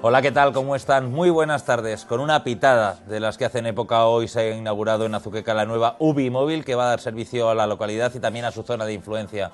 Hola, ¿qué tal? ¿Cómo están? Muy buenas tardes. Con una pitada de las que hacen época, hoy se ha inaugurado en Azuqueca la nueva UBI móvil que va a dar servicio a la localidad y también a su zona de influencia.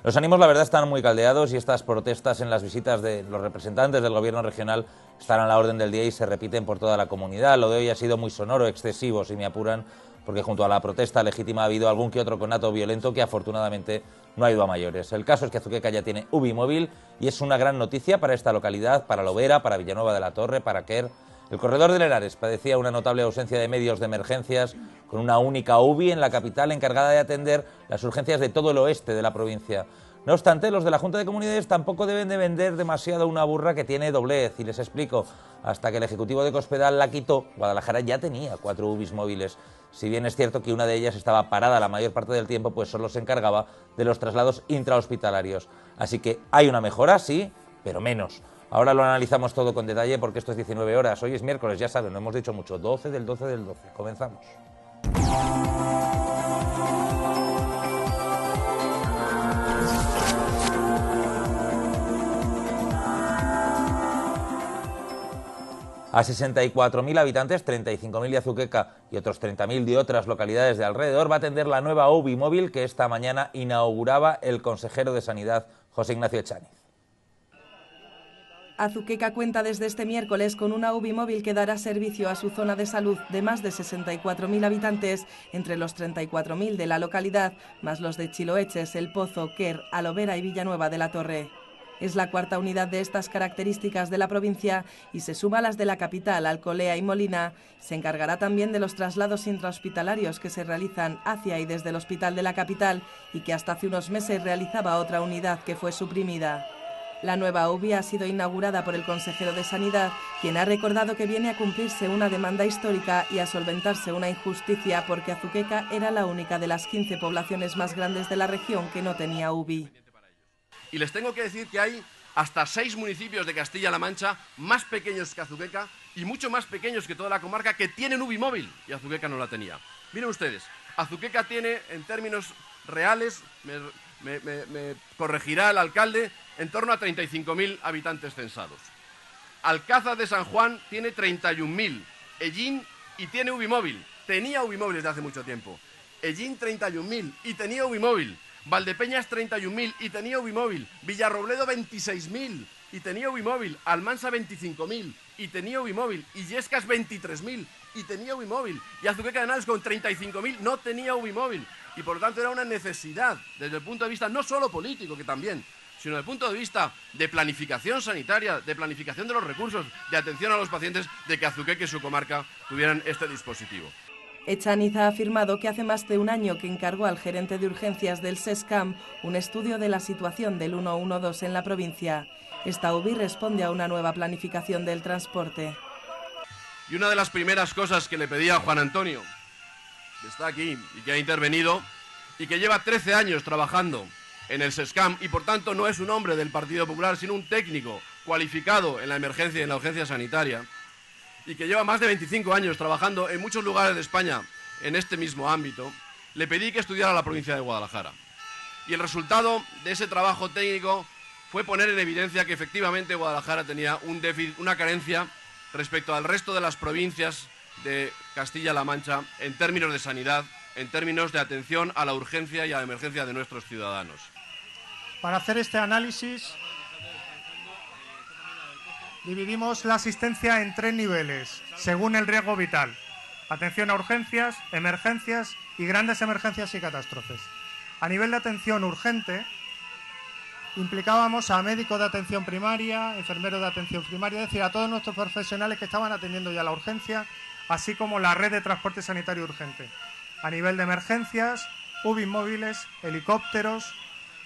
Los ánimos, la verdad, están muy caldeados y estas protestas en las visitas de los representantes del gobierno regional están a la orden del día y se repiten por toda la comunidad. Lo de hoy ha sido muy sonoro, excesivo, si me apuran, porque junto a la protesta legítima ha habido algún que otro conato violento que afortunadamente no ha ido a mayores. El caso es que Azuqueca ya tiene UBI móvil y es una gran noticia para esta localidad, para Lobera, para Villanueva de la Torre, para Quer. El corredor del Henares padecía una notable ausencia de medios de emergencias, con una única UBI en la capital encargada de atender las urgencias de todo el oeste de la provincia. No obstante, los de la Junta de Comunidades tampoco deben de vender demasiado una burra que tiene doblez, y les explico. Hasta que el Ejecutivo de Cospedal la quitó, Guadalajara ya tenía 4 UBIs móviles. Si bien es cierto que una de ellas estaba parada la mayor parte del tiempo, pues solo se encargaba de los traslados intrahospitalarios. Así que hay una mejora, sí, pero menos. Ahora lo analizamos todo con detalle porque esto es 19 horas. Hoy es miércoles, ya saben, lo hemos dicho mucho. 12 del 12 del 12. Comenzamos. A 64.000 habitantes, 35.000 de Azuqueca y otros 30.000 de otras localidades de alrededor, va a atender la nueva UBI móvil que esta mañana inauguraba el consejero de Sanidad, José Ignacio Echaniz. Azuqueca cuenta desde este miércoles con una UBI móvil que dará servicio a su zona de salud de más de 64.000 habitantes, entre los 34.000 de la localidad, más los de Chiloeches, El Pozo, Quer, Lobera y Villanueva de la Torre. Es la cuarta unidad de estas características de la provincia y se suma a las de la capital, Alcolea y Molina. Se encargará también de los traslados intrahospitalarios que se realizan hacia y desde el hospital de la capital y que hasta hace unos meses realizaba otra unidad que fue suprimida. La nueva UBI ha sido inaugurada por el consejero de Sanidad, quien ha recordado que viene a cumplirse una demanda histórica y a solventarse una injusticia porque Azuqueca era la única de las 15 poblaciones más grandes de la región que no tenía UBI. Y les tengo que decir que hay hasta 6 municipios de Castilla-La Mancha más pequeños que Azuqueca y mucho más pequeños que toda la comarca que tienen UBI móvil y Azuqueca no la tenía. Miren ustedes, Azuqueca tiene en términos reales, me corregirá el alcalde, en torno a 35.000 habitantes censados. Alcázar de San Juan tiene 31.000, Ellín y tiene UBI móvil, tenía UBI móvil desde hace mucho tiempo. Ellín 31.000 y tenía UBI móvil. Valdepeñas 31.000 y tenía UBI móvil, Villarrobledo 26.000 y tenía UBI móvil, Almansa 25.000 y tenía UBI móvil, Illescas 23.000 y tenía UBI móvil, y Azuqueca de Henares con 35.000 no tenía UBI móvil, y por lo tanto era una necesidad desde el punto de vista no solo político, que también, sino desde el punto de vista de planificación sanitaria, de planificación de los recursos, de atención a los pacientes, de que Azuqueca y su comarca tuvieran este dispositivo. Echaniz ha afirmado que hace más de un año que encargó al gerente de urgencias del SESCAM un estudio de la situación del 112 en la provincia. Esta UBI responde a una nueva planificación del transporte. Y una de las primeras cosas que le pedía a Juan Antonio, que está aquí y que ha intervenido, y que lleva 13 años trabajando en el SESCAM, y por tanto no es un hombre del Partido Popular, sino un técnico cualificado en la emergencia y en la urgencia sanitaria, y que lleva más de 25 años trabajando en muchos lugares de España en este mismo ámbito, le pedí que estudiara la provincia de Guadalajara. Y el resultado de ese trabajo técnico fue poner en evidencia que efectivamente Guadalajara tenía un déficit, una carencia respecto al resto de las provincias de Castilla-La Mancha en términos de sanidad, en términos de atención a la urgencia y a la emergencia de nuestros ciudadanos. Para hacer este análisis, dividimos la asistencia en 3 niveles, según el riesgo vital: atención a urgencias, emergencias y grandes emergencias y catástrofes. A nivel de atención urgente, implicábamos a médicos de atención primaria, enfermeros de atención primaria, es decir, a todos nuestros profesionales que estaban atendiendo ya la urgencia, así como la red de transporte sanitario urgente. A nivel de emergencias, UBI móviles, helicópteros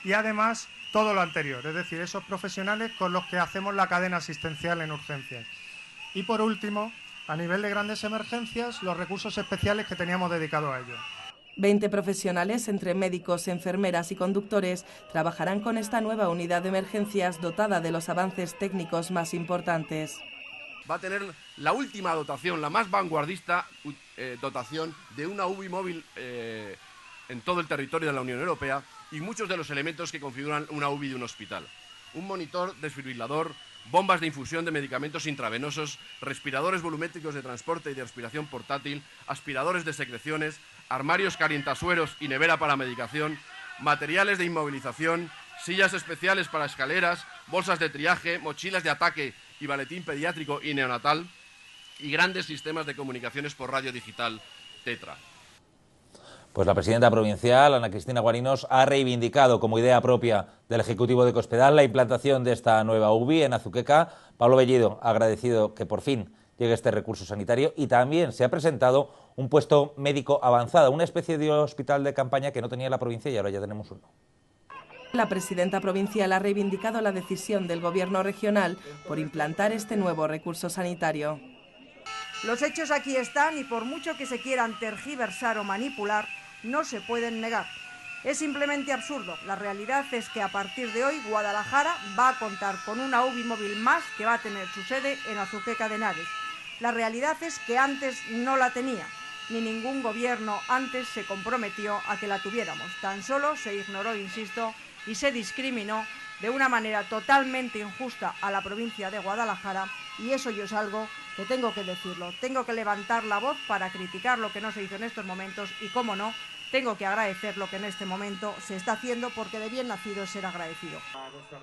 y además todo lo anterior, es decir, esos profesionales con los que hacemos la cadena asistencial en urgencias. Y por último, a nivel de grandes emergencias, los recursos especiales que teníamos dedicados a ello. 20 profesionales, entre médicos, enfermeras y conductores, trabajarán con esta nueva unidad de emergencias dotada de los avances técnicos más importantes. Va a tener la última dotación, la más vanguardista dotación de una UBI móvil en todo el territorio de la Unión Europea y muchos de los elementos que configuran una UBI de un hospital. Un monitor desfibrilador, bombas de infusión de medicamentos intravenosos, respiradores volumétricos de transporte y de respiración portátil, aspiradores de secreciones, armarios calientasueros y nevera para medicación, materiales de inmovilización, sillas especiales para escaleras, bolsas de triaje, mochilas de ataque y maletín pediátrico y neonatal, y grandes sistemas de comunicaciones por radio digital Tetra. Pues la presidenta provincial, Ana Cristina Guarinos, ha reivindicado como idea propia del Ejecutivo de Cospedal la implantación de esta nueva UBI en Azuqueca. Pablo Bellido ha agradecido que por fin llegue este recurso sanitario y también se ha presentado un puesto médico avanzado, una especie de hospital de campaña que no tenía la provincia y ahora ya tenemos uno. La presidenta provincial ha reivindicado la decisión del Gobierno regional por implantar este nuevo recurso sanitario. Los hechos aquí están y por mucho que se quieran tergiversar o manipular, no se pueden negar. Es simplemente absurdo. La realidad es que a partir de hoy Guadalajara va a contar con una UBI móvil más que va a tener su sede en Azuqueca de Henares. La realidad es que antes no la tenía, ni ningún gobierno antes se comprometió a que la tuviéramos. Tan solo se ignoró, insisto, y se discriminó de una manera totalmente injusta a la provincia de Guadalajara, y eso yo es algo que tengo que decirlo. Tengo que levantar la voz para criticar lo que no se hizo en estos momentos y, cómo no, tengo que agradecer lo que en este momento se está haciendo, porque de bien nacido es ser agradecido.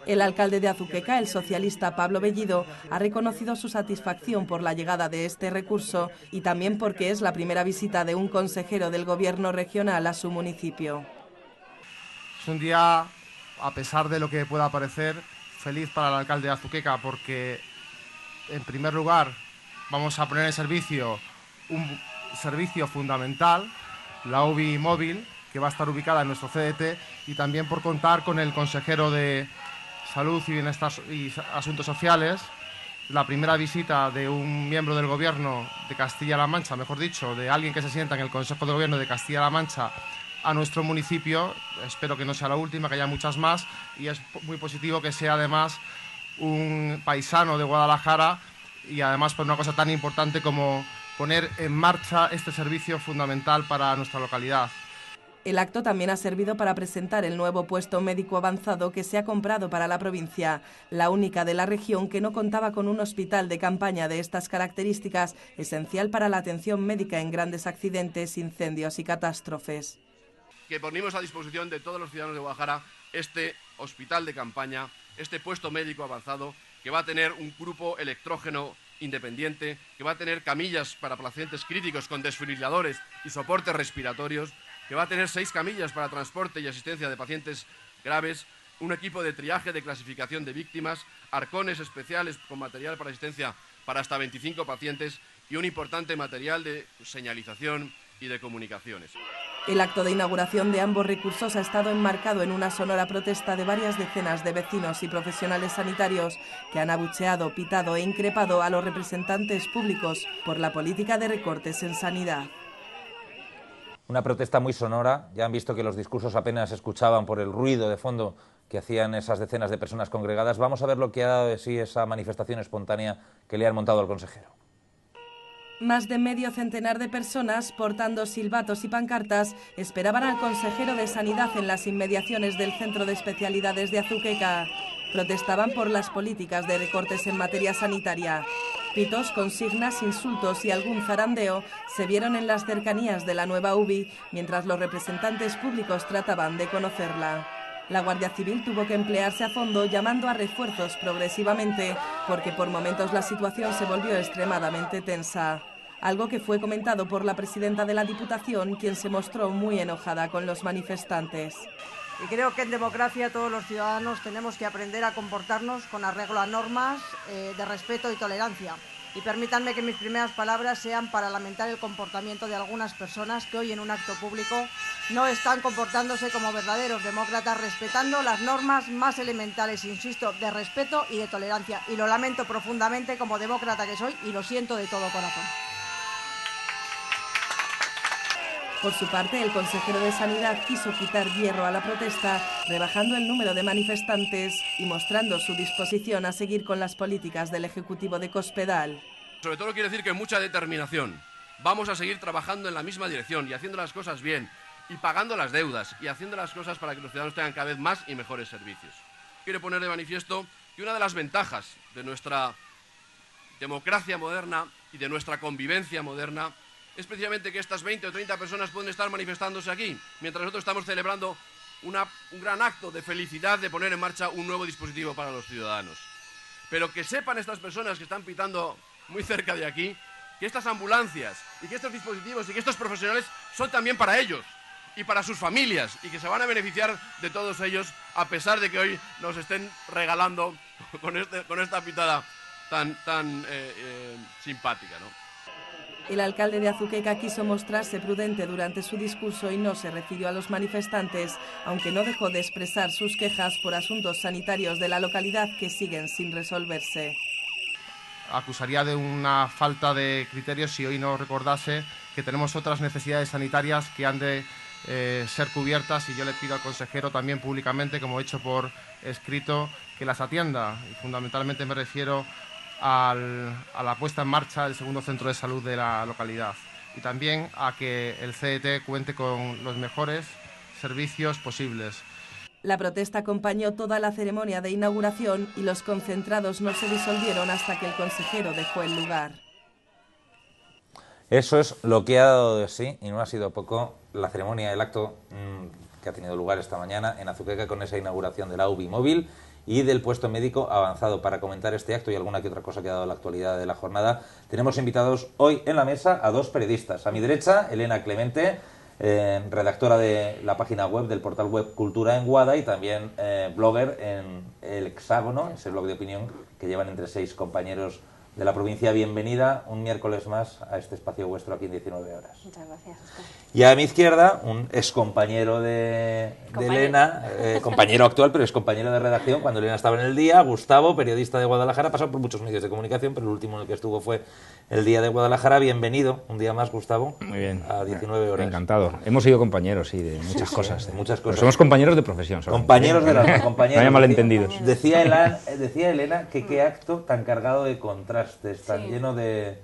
El alcalde de Azuqueca, el socialista Pablo Bellido, ha reconocido su satisfacción por la llegada de este recurso y también porque es la primera visita de un consejero del Gobierno regional a su municipio. Es un día, a pesar de lo que pueda parecer, feliz para el alcalde de Azuqueca, porque en primer lugar vamos a poner en servicio un servicio fundamental, la UBI móvil, que va a estar ubicada en nuestro CDT, y también por contar con el consejero de Salud y Bienestar y Asuntos Sociales, la primera visita de un miembro del Gobierno de Castilla-La Mancha, mejor dicho, de alguien que se sienta en el Consejo de Gobierno de Castilla-La Mancha a nuestro municipio. Espero que no sea la última, que haya muchas más, y es muy positivo que sea además un paisano de Guadalajara, y además por una cosa tan importante como poner en marcha este servicio fundamental para nuestra localidad. El acto también ha servido para presentar el nuevo puesto médico avanzado que se ha comprado para la provincia, la única de la región que no contaba con un hospital de campaña de estas características, esencial para la atención médica en grandes accidentes, incendios y catástrofes. Que ponemos a disposición de todos los ciudadanos de Guadalajara este hospital de campaña, este puesto médico avanzado, que va a tener un grupo electrógeno independiente, que va a tener camillas para pacientes críticos con desfibriladores y soportes respiratorios, que va a tener 6 camillas para transporte y asistencia de pacientes graves, un equipo de triaje de clasificación de víctimas, arcones especiales con material para asistencia para hasta 25 pacientes y un importante material de señalización y de comunicaciones. El acto de inauguración de ambos recursos ha estado enmarcado en una sonora protesta de varias decenas de vecinos y profesionales sanitarios que han abucheado, pitado e increpado a los representantes públicos por la política de recortes en sanidad. Una protesta muy sonora. Ya han visto que los discursos apenas se escuchaban por el ruido de fondo que hacían esas decenas de personas congregadas. Vamos a ver lo que ha dado de sí esa manifestación espontánea que le han montado al consejero. Más de medio centenar de personas, portando silbatos y pancartas, esperaban al consejero de Sanidad en las inmediaciones del Centro de Especialidades de Azuqueca. Protestaban por las políticas de recortes en materia sanitaria. Pitos, consignas, insultos y algún zarandeo se vieron en las cercanías de la nueva UBI, mientras los representantes públicos trataban de conocerla. La Guardia Civil tuvo que emplearse a fondo llamando a refuerzos progresivamente, porque por momentos la situación se volvió extremadamente tensa. Algo que fue comentado por la presidenta de la Diputación, quien se mostró muy enojada con los manifestantes. Y creo que en democracia todos los ciudadanos tenemos que aprender a comportarnos con arreglo a normas de respeto y tolerancia. Y permítanme que mis primeras palabras sean para lamentar el comportamiento de algunas personas que hoy en un acto público no están comportándose como verdaderos demócratas, respetando las normas más elementales, insisto, de respeto y de tolerancia. Y lo lamento profundamente como demócrata que soy y lo siento de todo corazón. Por su parte, el consejero de Sanidad quiso quitar hierro a la protesta, rebajando el número de manifestantes y mostrando su disposición a seguir con las políticas del Ejecutivo de Cospedal. Sobre todo quiero decir que mucha determinación. Vamos a seguir trabajando en la misma dirección y haciendo las cosas bien, y pagando las deudas, y haciendo las cosas para que los ciudadanos tengan cada vez más y mejores servicios. Quiero poner de manifiesto que una de las ventajas de nuestra democracia moderna y de nuestra convivencia moderna es precisamente que estas 20 o 30 personas pueden estar manifestándose aquí, mientras nosotros estamos celebrando un gran acto de felicidad de poner en marcha un nuevo dispositivo para los ciudadanos. Pero que sepan estas personas que están pitando muy cerca de aquí, que estas ambulancias y que estos dispositivos y que estos profesionales son también para ellos y para sus familias, y que se van a beneficiar de todos ellos, a pesar de que hoy nos estén regalando con esta pitada tan simpática, ¿no? El alcalde de Azuqueca quiso mostrarse prudente durante su discurso y no se refirió a los manifestantes, aunque no dejó de expresar sus quejas por asuntos sanitarios de la localidad que siguen sin resolverse. Acusaría de una falta de criterios si hoy no recordase que tenemos otras necesidades sanitarias que han de ser cubiertas, y yo le pido al consejero también públicamente, como he hecho por escrito, que las atienda. Y fundamentalmente me refiero a la puesta en marcha del segundo centro de salud de la localidad, y también a que el CET cuente con los mejores servicios posibles. La protesta acompañó toda la ceremonia de inauguración y los concentrados no se disolvieron hasta que el consejero dejó el lugar. Eso es lo que ha dado de sí, y no ha sido poco, la ceremonia, el acto que ha tenido lugar esta mañana en Azuqueca con esa inauguración de la UBI móvil y del puesto médico avanzado. Para comentar este acto y alguna que otra cosa que ha dado la actualidad de la jornada, tenemos invitados hoy en la mesa a dos periodistas. A mi derecha, Elena Clemente, redactora de la página web del portal web Cultura en Guada, y también blogger en El Hexágono, ese blog de opinión que llevan entre 6 compañeros de la provincia. Bienvenida un miércoles más a este espacio vuestro aquí en 19 horas. Muchas gracias, Oscar. Y a mi izquierda, un excompañero de Elena, compañero actual, pero excompañero de redacción cuando Elena estaba en El Día, Gustavo, periodista de Guadalajara, ha pasado por muchos medios de comunicación, pero el último en el que estuvo fue El Día de Guadalajara. Bienvenido un día más, Gustavo. Muy bien. A 19 horas. Encantado. Hemos sido compañeros, sí, de muchas cosas. De muchas cosas. Pero somos compañeros de profesión. Solamente. Compañeros de la compañeros. No haya malentendidos. Decía Elena que qué acto tan cargado de contrastes, tan lleno de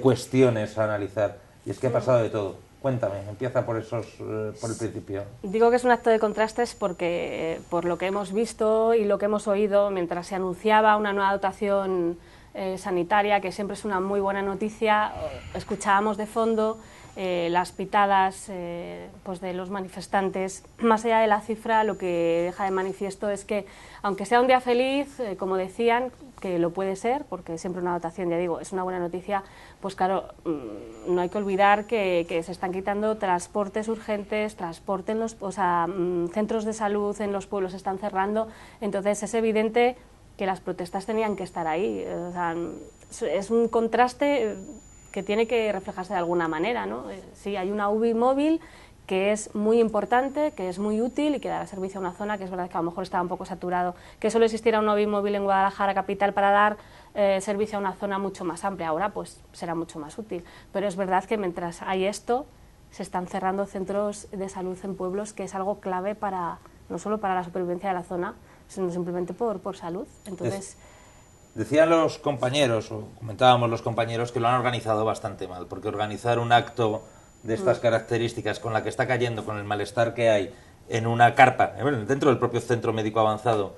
cuestiones a analizar. Y es que ha pasado de todo. Cuéntame, empieza por el principio. Digo que es un acto de contrastes porque, por lo que hemos visto y lo que hemos oído mientras se anunciaba una nueva dotación sanitaria, que siempre es una muy buena noticia, escuchábamos de fondo las pitadas pues de los manifestantes. Más allá de la cifra, lo que deja de manifiesto es que, aunque sea un día feliz, como decían, que lo puede ser, porque siempre una dotación, ya digo, es una buena noticia, pues claro, no hay que olvidar que se están quitando transportes urgentes, transporte en los, centros de salud en los pueblos se están cerrando, entonces es evidente que las protestas tenían que estar ahí. O sea, es un contraste que tiene que reflejarse de alguna manera, ¿no? Sí, hay una UBI móvil que es muy importante, que es muy útil y que dará servicio a una zona que es verdad que a lo mejor estaba un poco saturado. Que solo existiera una UBI móvil en Guadalajara capital para dar servicio a una zona mucho más amplia, ahora pues será mucho más útil. Pero es verdad que mientras hay esto, se están cerrando centros de salud en pueblos, que es algo clave para, no solo para la supervivencia de la zona, sino simplemente por salud. Entonces... Decían los compañeros, o comentábamos los compañeros, que lo han organizado bastante mal, porque organizar un acto de estas características, con la que está cayendo, con el malestar que hay en una carpa, dentro del propio centro médico avanzado,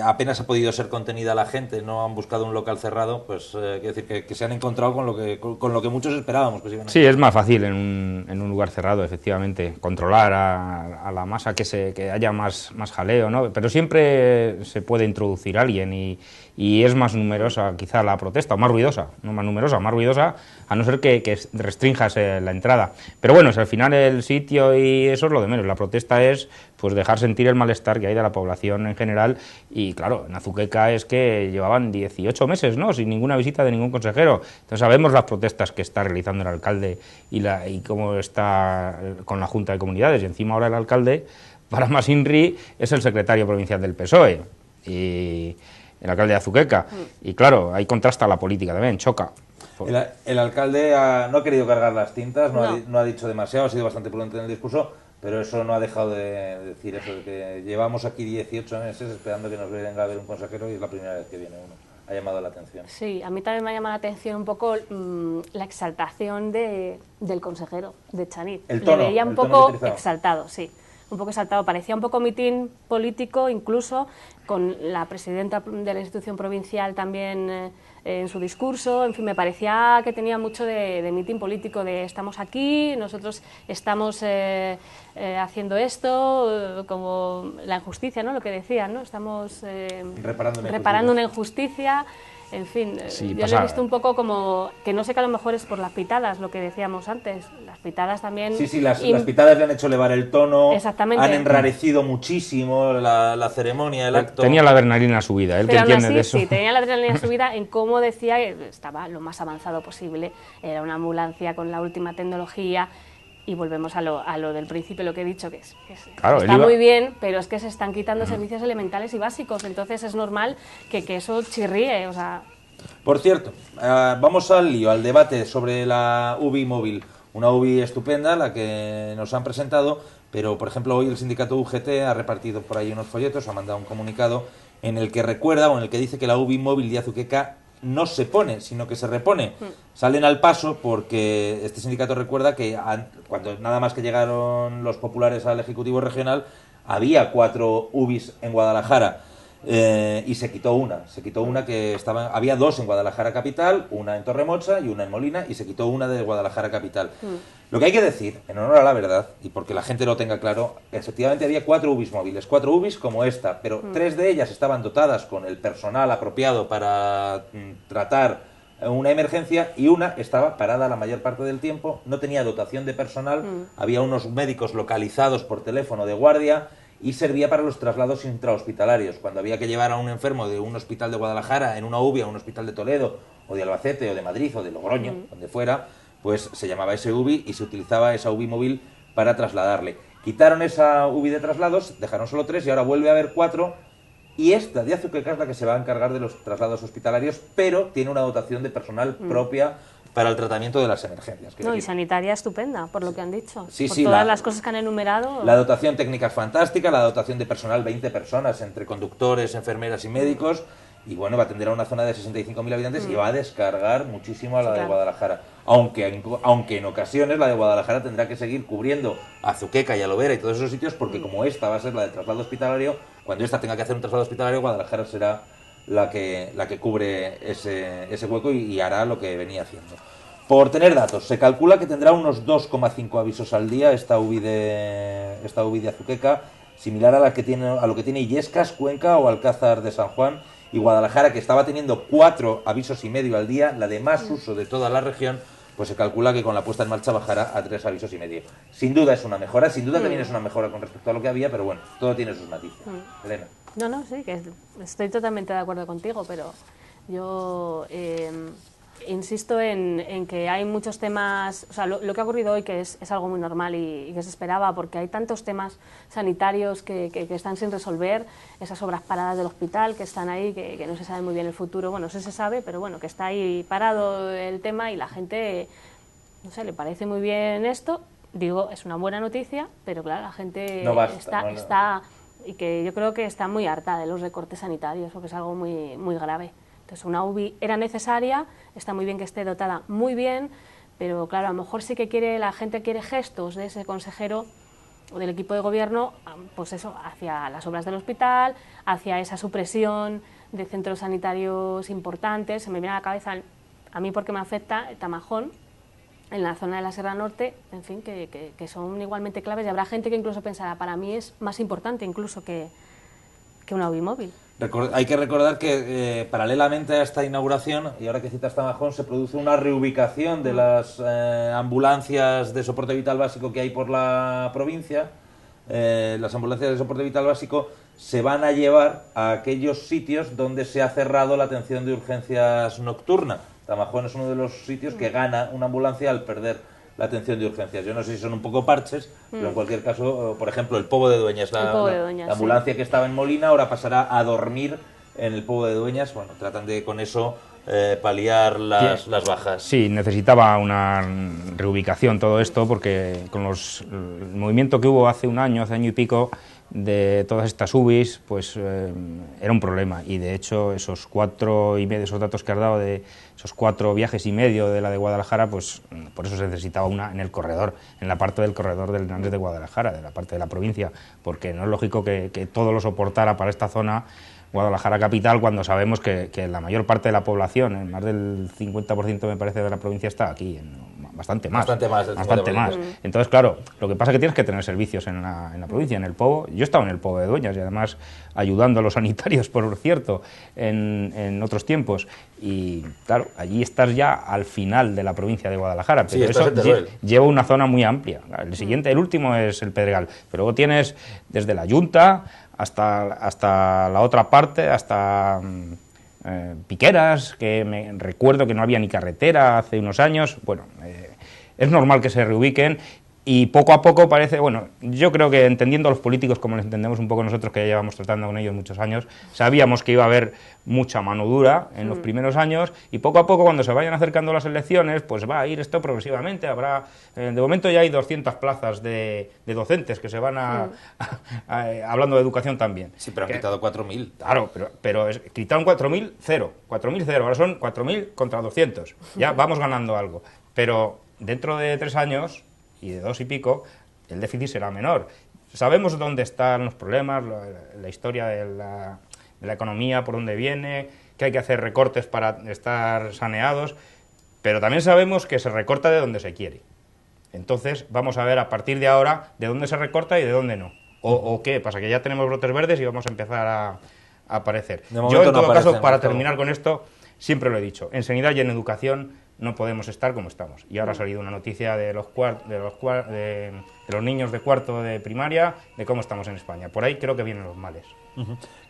apenas ha podido ser contenida la gente, no han buscado un local cerrado, pues quiero decir que se han encontrado con lo que muchos esperábamos que se iban a Sí, es más fácil en un lugar cerrado, efectivamente, controlar a la masa, que haya más jaleo, ¿no? Pero siempre se puede introducir alguien y es más numerosa quizá la protesta, o más ruidosa, no más numerosa, más ruidosa, a no ser que restrinjas la entrada. Pero bueno, si al final el sitio y eso es lo de menos, la protesta es pues dejar sentir el malestar que hay de la población en general, y claro, en Azuqueca es que llevaban 18 meses, ¿no?, sin ninguna visita de ningún consejero. Entonces sabemos las protestas que está realizando el alcalde y cómo está con la Junta de Comunidades, y encima ahora el alcalde, para más INRI, es el secretario provincial del PSOE, y el alcalde de Azuqueca, y claro, ahí contrasta la política también, choca. El alcalde no ha querido cargar las tintas, no ha dicho demasiado, ha sido bastante prudente en el discurso, pero eso no ha dejado de decir eso, de que llevamos aquí 18 meses esperando que nos venga a ver un consejero y es la primera vez que viene uno. Ha llamado la atención. Sí, a mí también me ha llamado la atención un poco la exaltación del consejero, de Chanit. El tono, le veía un poco exaltado, sí. Un poco exaltado, parecía un poco mitin político incluso, con la presidenta de la institución provincial también en su discurso. En fin, me parecía que tenía mucho de mitin político, de estamos aquí, nosotros estamos haciendo esto, como la injusticia, ¿no? Lo que decían, ¿no? Estamos reparando una injusticia. En fin, sí, yo lo he visto un poco como que no sé, que a lo mejor es por las pitadas, lo que decíamos antes. Las pitadas también... Sí, las pitadas le han hecho elevar el tono, exactamente, han enrarecido muchísimo la ceremonia, el acto. Tenía la adrenalina subida, él que entiende de eso. Sí, tenía la adrenalina subida en cómo decía que estaba lo más avanzado posible, era una ambulancia con la última tecnología. Y volvemos a lo del principio, lo que he dicho, que claro, está muy bien, pero es que se están quitando servicios elementales y básicos, entonces es normal que eso chirríe, o sea... Por cierto, vamos al lío, al debate sobre la UBI móvil. Una UBI estupenda, la que nos han presentado, pero por ejemplo hoy el sindicato UGT ha repartido por ahí unos folletos, ha mandado un comunicado en el que recuerda o en el que dice que la UBI móvil de Azuqueca no se pone, sino que se repone. Salen al paso porque este sindicato recuerda que cuando nada más que llegaron los populares al Ejecutivo Regional, había 4 UBIs en Guadalajara y se quitó una que había 2 en Guadalajara capital, una en Torremocha y una en Molina, y se quitó una de Guadalajara capital. Lo que hay que decir, en honor a la verdad, y porque la gente lo tenga claro, efectivamente había 4 UBIs móviles, 4 UBIs como esta, pero 3 de ellas estaban dotadas con el personal apropiado para tratar una emergencia, y una estaba parada la mayor parte del tiempo, no tenía dotación de personal, había unos médicos localizados por teléfono de guardia, y servía para los traslados intrahospitalarios. Cuando había que llevar a un enfermo de un hospital de Guadalajara en una UBI a un hospital de Toledo, o de Albacete, o de Madrid, o de Logroño, donde fuera, pues se llamaba ese UBI y se utilizaba esa UBI móvil para trasladarle. Quitaron esa UBI de traslados, dejaron solo 3 y ahora vuelve a haber 4, y esta de Azuqueca es la que se va a encargar de los traslados hospitalarios, pero tiene una dotación de personal propia para el tratamiento de las emergencias. No, y sanitaria estupenda, por lo que han dicho. Sí, por sí, todas las cosas que han enumerado. La dotación técnica es fantástica, la dotación de personal 20 personas, entre conductores, enfermeras y médicos, y bueno, va a atender a una zona de 65.000 habitantes y va a descargar muchísimo a la de Guadalajara. Aunque en ocasiones la de Guadalajara tendrá que seguir cubriendo Azuqueca y Alovera y todos esos sitios, porque como esta va a ser la de traslado hospitalario, cuando esta tenga que hacer un traslado hospitalario, Guadalajara será la que cubre ese hueco y hará lo que venía haciendo. Por tener datos, se calcula que tendrá unos 2,5 avisos al día esta UBI de Azuqueca, similar a lo que tiene Illescas, Cuenca o Alcázar de San Juan, y Guadalajara, que estaba teniendo 4 avisos y medio al día, la de más uso de toda la región, pues se calcula que con la puesta en marcha bajará a 3 avisos y medio. Sin duda es una mejora, sin duda también es una mejora con respecto a lo que había, pero bueno, todo tiene sus matices. Elena. No, sí, que estoy totalmente de acuerdo contigo, pero yo insisto en que hay muchos temas, o sea, lo que ha ocurrido hoy, que es algo muy normal y que se esperaba, porque hay tantos temas sanitarios que están sin resolver, esas obras paradas del hospital que están ahí, que no se sabe muy bien el futuro, bueno, sí se sabe, pero bueno, que está ahí parado el tema y la gente, no sé, le parece muy bien esto, digo, es una buena noticia, pero claro, la gente no basta, está y que yo creo que está muy harta de los recortes sanitarios, porque es algo muy, muy grave. Entonces, una UBI era necesaria, está muy bien que esté dotada, muy bien, pero claro, a lo mejor sí que la gente quiere gestos de ese consejero o del equipo de gobierno, pues eso, hacia las obras del hospital, hacia esa supresión de centros sanitarios importantes. Se me viene a la cabeza, a mí porque me afecta, Tamajón, en la zona de la Sierra Norte, en fin, que son igualmente claves, y habrá gente que incluso pensará, para mí es más importante incluso que una UBI móvil. Hay que recordar que paralelamente a esta inauguración, y ahora que citas Tamajón, se produce una reubicación de las ambulancias de soporte vital básico que hay por la provincia. Las ambulancias de soporte vital básico se van a llevar a aquellos sitios donde se ha cerrado la atención de urgencias nocturna. Tamajón es uno de los sitios que gana una ambulancia al perder la atención de urgencias. Yo no sé si son un poco parches, pero en cualquier caso, por ejemplo, el Pobo de Dueñas, la ambulancia que estaba en Molina, ahora pasará a dormir en el Pobo de Dueñas. Bueno, tratan de con eso paliar las bajas. Sí, necesitaba una reubicación todo esto, porque con el movimiento que hubo hace año y pico, de todas estas UBIs, pues era un problema, y de hecho esos 4,5, esos datos que has dado de esos 4 viajes y medio de la de Guadalajara, pues por eso se necesitaba una en el corredor, en la parte del corredor del Hernández de Guadalajara, de la parte de la provincia, porque no es lógico que todo lo soportara para esta zona Guadalajara capital, cuando sabemos que la mayor parte de la población, más del 50% me parece de la provincia, está aquí, bastante más. Bastante más. Entonces, claro, lo que pasa es que tienes que tener servicios en la provincia, en el Pobo. Yo he estado en el Pobo de Dueñas y además ayudando a los sanitarios, por cierto, en otros tiempos. Y claro, allí estás ya al final de la provincia de Guadalajara, pero eso lleva una zona muy amplia. El último es el Pedregal, pero luego tienes desde la Yunta hasta la otra parte, hasta Piqueras, que recuerdo que no había ni carretera hace unos años. Bueno, es normal que se reubiquen y poco a poco parece, bueno, yo creo que entendiendo a los políticos como les entendemos un poco nosotros, que ya llevamos tratando con ellos muchos años, sabíamos que iba a haber mucha mano dura en los primeros años, y poco a poco, cuando se vayan acercando las elecciones, pues va a ir esto progresivamente. Habrá, de momento ya hay 200 plazas de docentes que se van hablando de educación también. Sí, pero han quitado 4.000. Claro, pero quitaron 4.000, cero, ahora son 4.000 contra 200, ya vamos ganando algo, pero dentro de 3 años y de 2 y pico, el déficit será menor. Sabemos dónde están los problemas, la historia de la economía, por dónde viene, que hay que hacer recortes para estar saneados, pero también sabemos que se recorta de donde se quiere. Entonces, vamos a ver a partir de ahora de dónde se recorta y de dónde no. ¿O qué pasa? Que ya tenemos brotes verdes y vamos a empezar a aparecer. Yo, en todo caso, para terminar con esto, siempre lo he dicho, en sanidad y en educación no podemos estar como estamos. Y ahora ha salido una noticia de los niños de cuarto de primaria, de cómo estamos en España. Por ahí creo que vienen los males.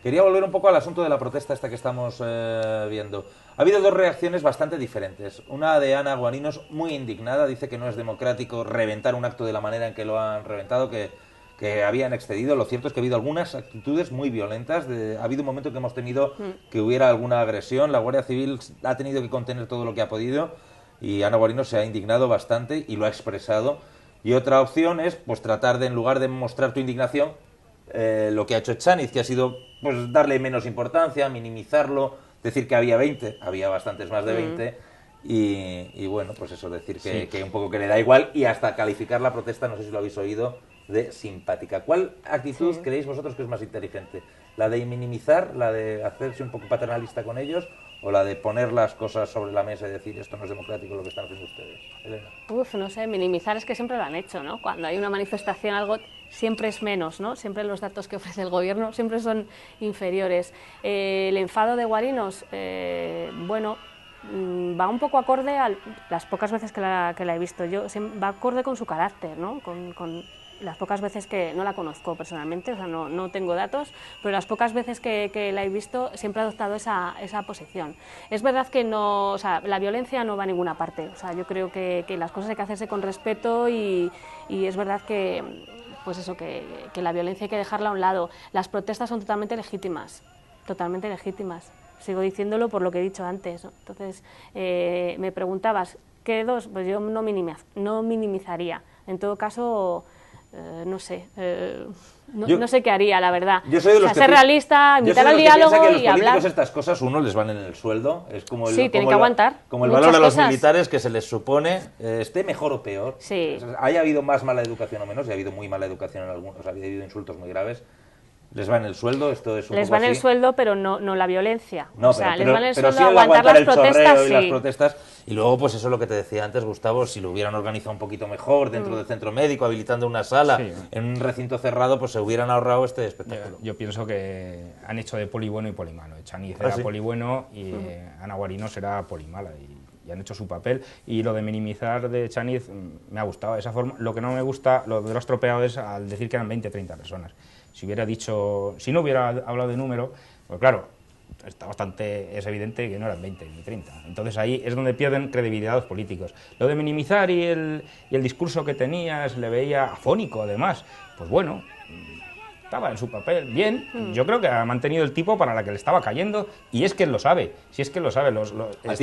Quería volver un poco al asunto de la protesta esta que estamos viendo. Ha habido 2 reacciones bastante diferentes. Una de Ana Guarinos, muy indignada, dice que no es democrático reventar un acto de la manera en que lo han reventado, que habían excedido. Lo cierto es que ha habido algunas actitudes muy violentas. Ha habido un momento que hemos temido que hubiera alguna agresión. La Guardia Civil ha tenido que contener todo lo que ha podido, y Ana Guarino se ha indignado bastante y lo ha expresado. Y otra opción es pues tratar de, en lugar de mostrar tu indignación, lo que ha hecho Echaniz, que ha sido pues darle menos importancia, minimizarlo, decir que había 20, había bastantes más de 20, y bueno, pues eso, decir que un poco que le da igual, y hasta calificar la protesta, no sé si lo habéis oído, de simpática. ¿Cuál actitud creéis vosotros que es más inteligente? ¿La de minimizar, la de hacerse un poco paternalista con ellos, o la de poner las cosas sobre la mesa y decir esto no es democrático lo que están haciendo ustedes? Elena. No sé, minimizar es que siempre lo han hecho, ¿no? Cuando hay una manifestación, algo siempre es menos, ¿no? Siempre los datos que ofrece el gobierno siempre son inferiores. El enfado de Guarinos, bueno, va un poco acorde a las pocas veces que la he visto yo, va acorde con su carácter, ¿no? Con las pocas veces que no la conozco personalmente, o sea, no tengo datos, pero las pocas veces que la he visto siempre ha adoptado esa posición. Es verdad que no, o sea, la violencia no va a ninguna parte, o sea, yo creo que las cosas hay que hacerse con respeto, y es verdad que pues eso, que la violencia hay que dejarla a un lado. Las protestas son totalmente legítimas, sigo diciéndolo por lo que he dicho antes, ¿no? Entonces, me preguntabas, ¿qué 2? Pues yo no minimizaría, en todo caso, no sé, no sé qué haría, la verdad. Yo soy de los ser realista, invitar al diálogo que los y hablar. Políticos, estas cosas, uno les van en el sueldo, es como el, sí, tienen que aguantar. Como el valor de los militares, que se les supone, esté mejor o peor. Sí. Haya habido más mala educación o menos, y ha habido muy mala educación en algunos, ha habido insultos muy graves. ¿Les va en el sueldo? Esto es un les poco va en el así. sueldo, pero no la violencia. No, o sea, les va en el pero sueldo sí aguantar las protestas, y las protestas. Y luego, pues eso es lo que te decía antes, Gustavo, si lo hubieran organizado un poquito mejor dentro del centro médico, habilitando una sala, en un recinto cerrado, pues se hubieran ahorrado este espectáculo. Yo pienso que han hecho de poli bueno y poli malo. Echaniz era poli bueno y Ana Guarinos era poli mala. Y han hecho su papel, y lo de minimizar de Echaniz me ha gustado de esa forma. Lo que no me gusta, lo de lo estropeado, es al decir que eran 20 o 30 personas. Si no hubiera hablado de número, pues claro, es evidente que no eran 20 ni 30. Entonces ahí es donde pierden credibilidad los políticos. Lo de minimizar y el discurso que tenía, se le veía afónico además, pues bueno, estaba en su papel, bien, yo creo que ha mantenido el tipo para la que le estaba cayendo, y es que él lo sabe, si es que lo sabe. Ha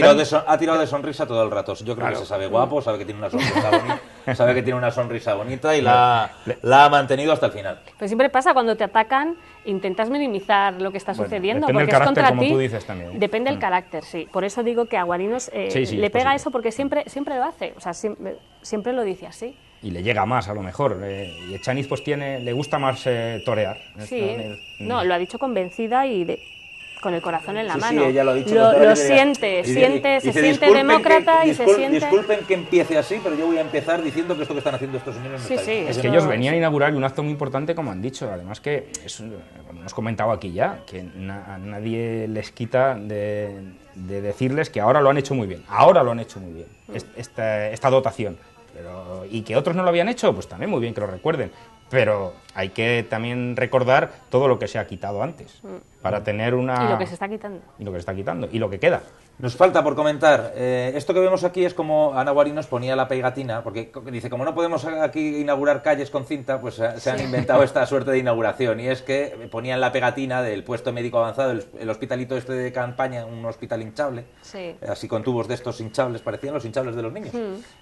tirado de sonrisa todo el rato, yo creo que se sabe guapo, sabe que tiene una sonrisa bonita, sabe que tiene una sonrisa bonita y la ha mantenido hasta el final. Pero siempre pasa cuando te atacan, intentas minimizar lo que está sucediendo, depende porque del es carácter, contra como ti. tú dices también. Depende del carácter, sí. Por eso digo que a Guarinos le pega eso, porque siempre lo hace, o sea, siempre lo dice así. Y le llega más, a lo mejor. Y Echaniz pues le gusta más torear. Sí, no, lo ha dicho convencida y con el corazón en la mano. Sí, ella lo ha dicho. Lo siente, se siente demócrata y se siente... Disculpen que empiece así, pero yo voy a empezar diciendo que esto que están haciendo estos señores no está bien. Es que ellos venían a inaugurar un acto muy importante, como han dicho. Además que, como hemos comentado aquí ya, que a nadie les quita de decirles que ahora lo han hecho muy bien. Ahora lo han hecho muy bien, esta dotación. Y que otros no lo habían hecho, pues también muy bien que lo recuerden. Pero hay que también recordar todo lo que se ha quitado antes, para tener una... Y lo que se está quitando. Y lo que se está quitando, y lo que queda. Nos falta por comentar, esto que vemos aquí es como Ana Guarinos ponía la pegatina, porque dice, como no podemos aquí inaugurar calles con cinta, pues se han inventado esta suerte de inauguración, y es que ponían la pegatina del puesto médico avanzado, el hospitalito este de campaña, un hospital hinchable, así con tubos de estos hinchables, parecían los hinchables de los niños,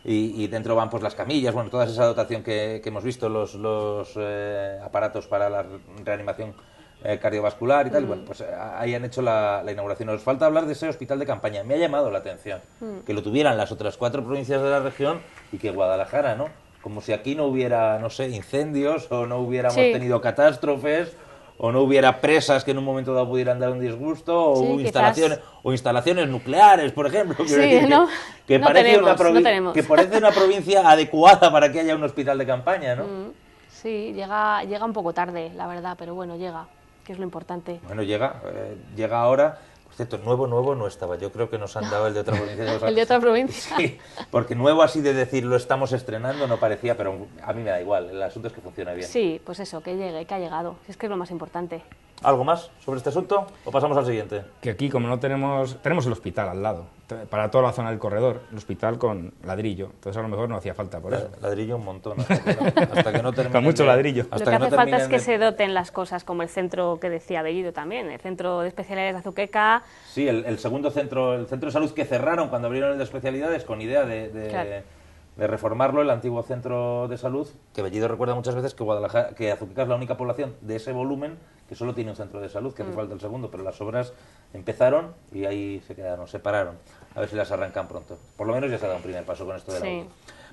y dentro van pues las camillas, bueno, toda esa dotación que hemos visto, los aparatos para la reanimación cardiovascular y tal, y bueno, pues ahí han hecho la inauguración. Nos falta hablar de ese hospital de campaña. Me ha llamado la atención que lo tuvieran las otras 4 provincias de la región y que Guadalajara, ¿no? Como si aquí no hubiera, no sé, incendios, o no hubiéramos tenido catástrofes, o no hubiera presas que en un momento dado pudieran dar un disgusto, o instalaciones nucleares, por ejemplo. Que parece una provincia adecuada para que haya un hospital de campaña, ¿no? Sí, llega un poco tarde, la verdad, pero bueno, llega, que es lo importante. Bueno, llega ahora. Por cierto, nuevo no estaba. Yo creo que nos han dado el de otra provincia. ¿El de otra provincia? Sí, porque nuevo así de decir lo estamos estrenando no parecía, pero a mí me da igual. El asunto es que funciona bien. Sí, pues eso, que llegue, que ha llegado. Es que es lo más importante. ¿Algo más sobre este asunto o pasamos al siguiente? Que aquí, como no tenemos el hospital al lado, para toda la zona del corredor, el hospital con ladrillo, entonces a lo mejor no hacía falta por eso. Ladrillo un montón, hasta que no termine. Con mucho ladrillo. Lo que hace falta es que se doten las cosas, como el centro que decía Bellido también, el centro de especialidades de Azuqueca. Sí, el segundo centro, el centro de salud que cerraron cuando abrieron el de especialidades con idea de reformarlo, el antiguo centro de salud, que Bellido recuerda muchas veces que Azuqueca es la única población de ese volumen que solo tiene un centro de salud, que hace falta el segundo, pero las obras empezaron y ahí se pararon. A ver si las arrancan pronto. Por lo menos ya se ha dado un primer paso con esto de la UCI.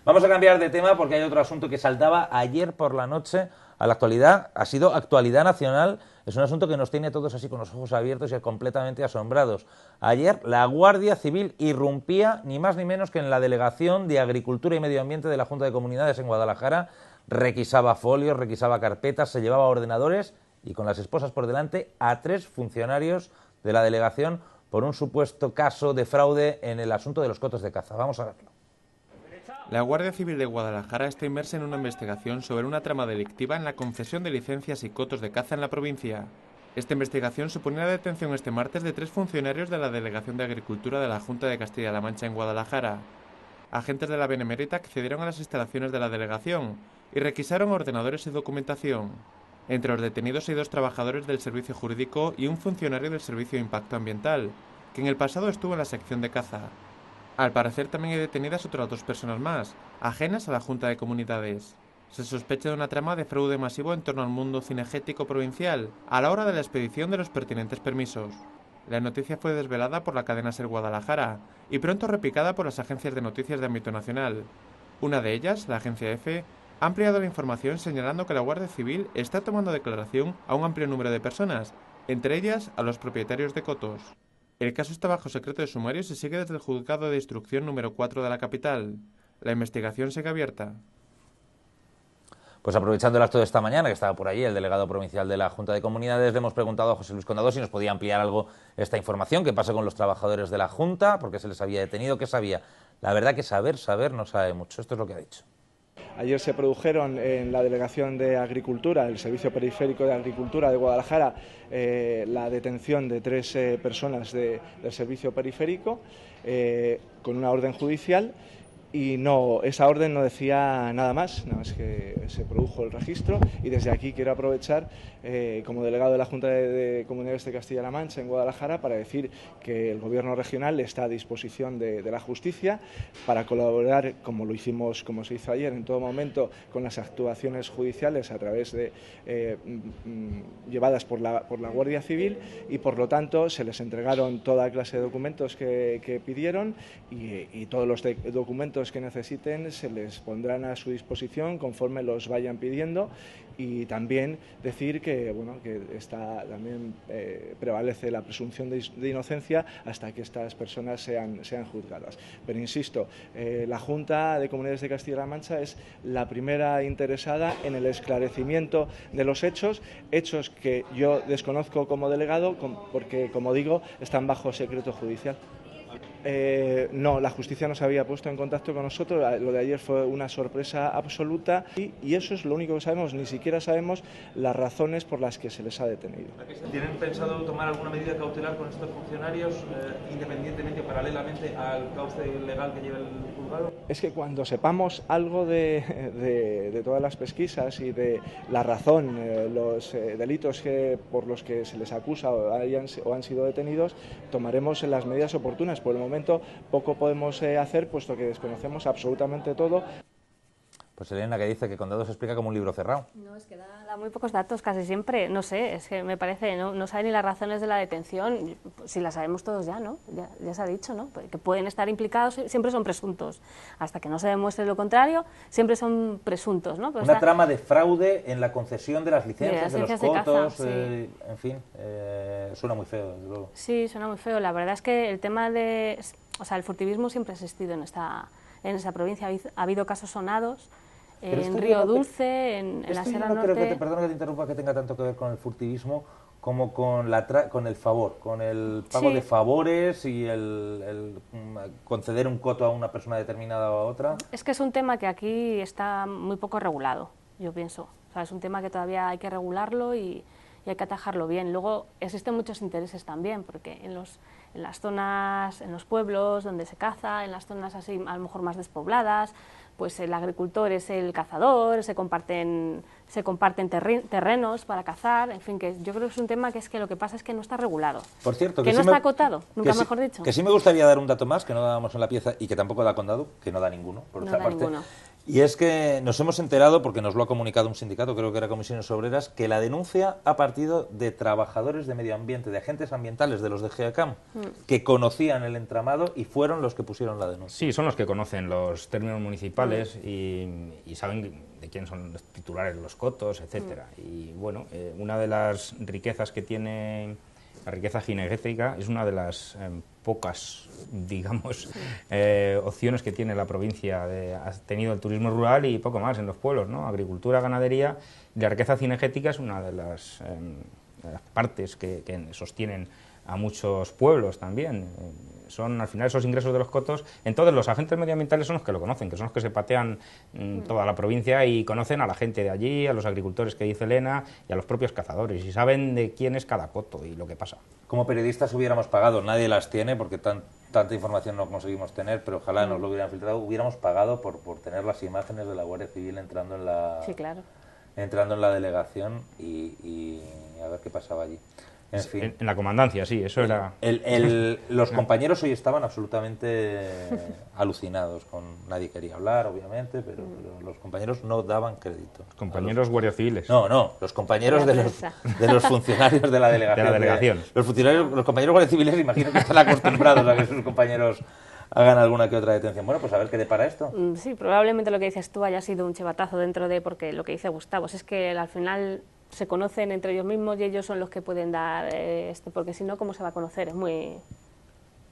Vamos a cambiar de tema porque hay otro asunto que saltaba ayer por la noche a la actualidad. Ha sido actualidad nacional. Es un asunto que nos tiene a todos así con los ojos abiertos y completamente asombrados. Ayer la Guardia Civil irrumpía ni más ni menos que en la Delegación de Agricultura y Medio Ambiente de la Junta de Comunidades en Guadalajara. Requisaba folios, requisaba carpetas, se llevaba ordenadores y con las esposas por delante a 3 funcionarios de la delegación por un supuesto caso de fraude en el asunto de los cotos de caza. Vamos a verlo. La Guardia Civil de Guadalajara está inmersa en una investigación sobre una trama delictiva en la concesión de licencias y cotos de caza en la provincia. Esta investigación suponía la detención este martes de 3 funcionarios de la Delegación de Agricultura de la Junta de Castilla-La Mancha en Guadalajara. Agentes de la Benemérita accedieron a las instalaciones de la delegación y requisaron ordenadores y documentación. Entre los detenidos hay 2 trabajadores del servicio jurídico y un funcionario del servicio de impacto ambiental, que en el pasado estuvo en la sección de caza. Al parecer también hay detenidas otras 2 personas más, ajenas a la Junta de Comunidades. Se sospecha de una trama de fraude masivo en torno al mundo cinegético provincial a la hora de la expedición de los pertinentes permisos. La noticia fue desvelada por la cadena SER Guadalajara y pronto replicada por las agencias de noticias de ámbito nacional. Una de ellas, la agencia EFE, ha ampliado la información señalando que la Guardia Civil está tomando declaración a un amplio número de personas, entre ellas a los propietarios de cotos. El caso está bajo secreto de sumario y se sigue desde el juzgado de instrucción número 4 de la capital. La investigación sigue abierta. Pues aprovechando el acto de esta mañana, que estaba por allí el delegado provincial de la Junta de Comunidades, le hemos preguntado a José Luis Condado si nos podía ampliar algo esta información, qué pasa con los trabajadores de la Junta, porque se les había detenido, qué sabía. La verdad que saber no sabe mucho. Esto es lo que ha dicho. Ayer se produjeron en la Delegación de Agricultura, el Servicio Periférico de Agricultura de Guadalajara, la detención de 3 personas del servicio periférico con una orden judicial Y no, esa orden no decía nada más que se produjo el registro, y desde aquí quiero aprovechar como delegado de la Junta de Comunidades de Castilla-La Mancha en Guadalajara para decir que el Gobierno regional está a disposición de la justicia para colaborar, como lo hicimos, como se hizo ayer, en todo momento con las actuaciones judiciales a través de llevadas por la Guardia Civil, y por lo tanto se les entregaron toda clase de documentos que pidieron, y todos los documentos que necesiten se les pondrán a su disposición conforme los vayan pidiendo. Y también decir que, bueno, que también prevalece la presunción de inocencia hasta que estas personas sean juzgadas. Pero insisto, la Junta de Comunidades de Castilla-La Mancha es la primera interesada en el esclarecimiento de los hechos que yo desconozco como delegado, porque, como digo, están bajo secreto judicial. No, la justicia no se había puesto en contacto con nosotros, lo de ayer fue una sorpresa absoluta, y eso es lo único que sabemos, ni siquiera sabemos las razones por las que se les ha detenido. ¿Tienen pensado tomar alguna medida cautelar con estos funcionarios, independientemente o paralelamente al cauce legal que lleva el juzgado? Es que cuando sepamos algo de todas las pesquisas y de la razón, los delitos por los que se les acusa o han sido detenidos, tomaremos las medidas oportunas. Por el momento poco podemos hacer, puesto que desconocemos absolutamente todo. Pues Elena, que dice que con datos se explica como un libro cerrado. No, es que da muy pocos datos casi siempre, no sé, es que me parece, no sabe ni las razones de la detención, si las sabemos todos ya, ¿no? Ya se ha dicho, ¿no? Que pueden estar implicados, siempre son presuntos, hasta que no se demuestre lo contrario, siempre son presuntos, ¿no? Pero una trama de fraude en la concesión de las licencias, de los cotos, caza, sí. En fin, suena muy feo, desde luego. Sí, suena muy feo, la verdad es que el tema el furtivismo siempre ha existido en esa provincia, ha habido casos sonados, en Río Dulce, en la Sierra Norte. Perdona que te interrumpa, que tenga tanto que ver con el furtivismo como con el favor, con el pago de favores y el conceder un coto a una persona determinada o a otra. Es que es un tema que aquí está muy poco regulado, yo pienso. O sea, es un tema que todavía hay que regularlo y hay que atajarlo bien. Luego existen muchos intereses también, porque en las zonas, en los pueblos donde se caza, en las zonas así a lo mejor más despobladas, pues el agricultor es el cazador, se comparten terrenos para cazar, en fin, que yo creo que es un tema que lo que pasa es que no está regulado. Por cierto, que no está acotado, nunca mejor dicho. Que sí me gustaría dar un dato más, que no dábamos en la pieza y que tampoco da Condado, que no da ninguno, por otra parte. Ninguno. Y es que nos hemos enterado, porque nos lo ha comunicado un sindicato, creo que era Comisiones Obreras, que la denuncia ha partido de trabajadores de medio ambiente, de agentes ambientales de los de GEACAM, que conocían el entramado y fueron los que pusieron la denuncia. Sí, son los que conocen los términos municipales y saben de quién son los titulares, los cotos, etcétera. Y bueno, una de las riquezas que tiene la riqueza cinegética es una de las pocas, digamos, opciones que tiene la provincia. Ha tenido el turismo rural y poco más en los pueblos, ¿no? Agricultura, ganadería. Y la riqueza cinegética es una de las partes que sostienen a muchos pueblos también. Son al final esos ingresos de los cotos. Entonces los agentes medioambientales son los que lo conocen, que son los que se patean toda la provincia y conocen a la gente de allí, a los agricultores que dice Elena y a los propios cazadores, y saben de quién es cada coto y lo que pasa. Como periodistas hubiéramos pagado, nadie las tiene porque tanta información no conseguimos tener, pero ojalá nos lo hubieran filtrado, hubiéramos pagado por tener las imágenes de la Guardia Civil entrando en la, entrando en la delegación y a ver qué pasaba allí. En fin. En la comandancia, sí, eso era... Los compañeros hoy estaban absolutamente alucinados. Nadie quería hablar, obviamente, pero los compañeros no daban crédito. Los compañeros guardias civiles. No, los compañeros de los funcionarios de la delegación. De la delegación. Los compañeros guardias civiles, imagino que están acostumbrados a que sus compañeros hagan alguna que otra detención. Bueno, pues a ver qué depara esto. Sí, probablemente lo que dices tú haya sido un chivatazo dentro de... Porque lo que dice Gustavo es que al final se conocen entre ellos mismos y ellos son los que pueden dar porque si no, ¿cómo se va a conocer? Es muy...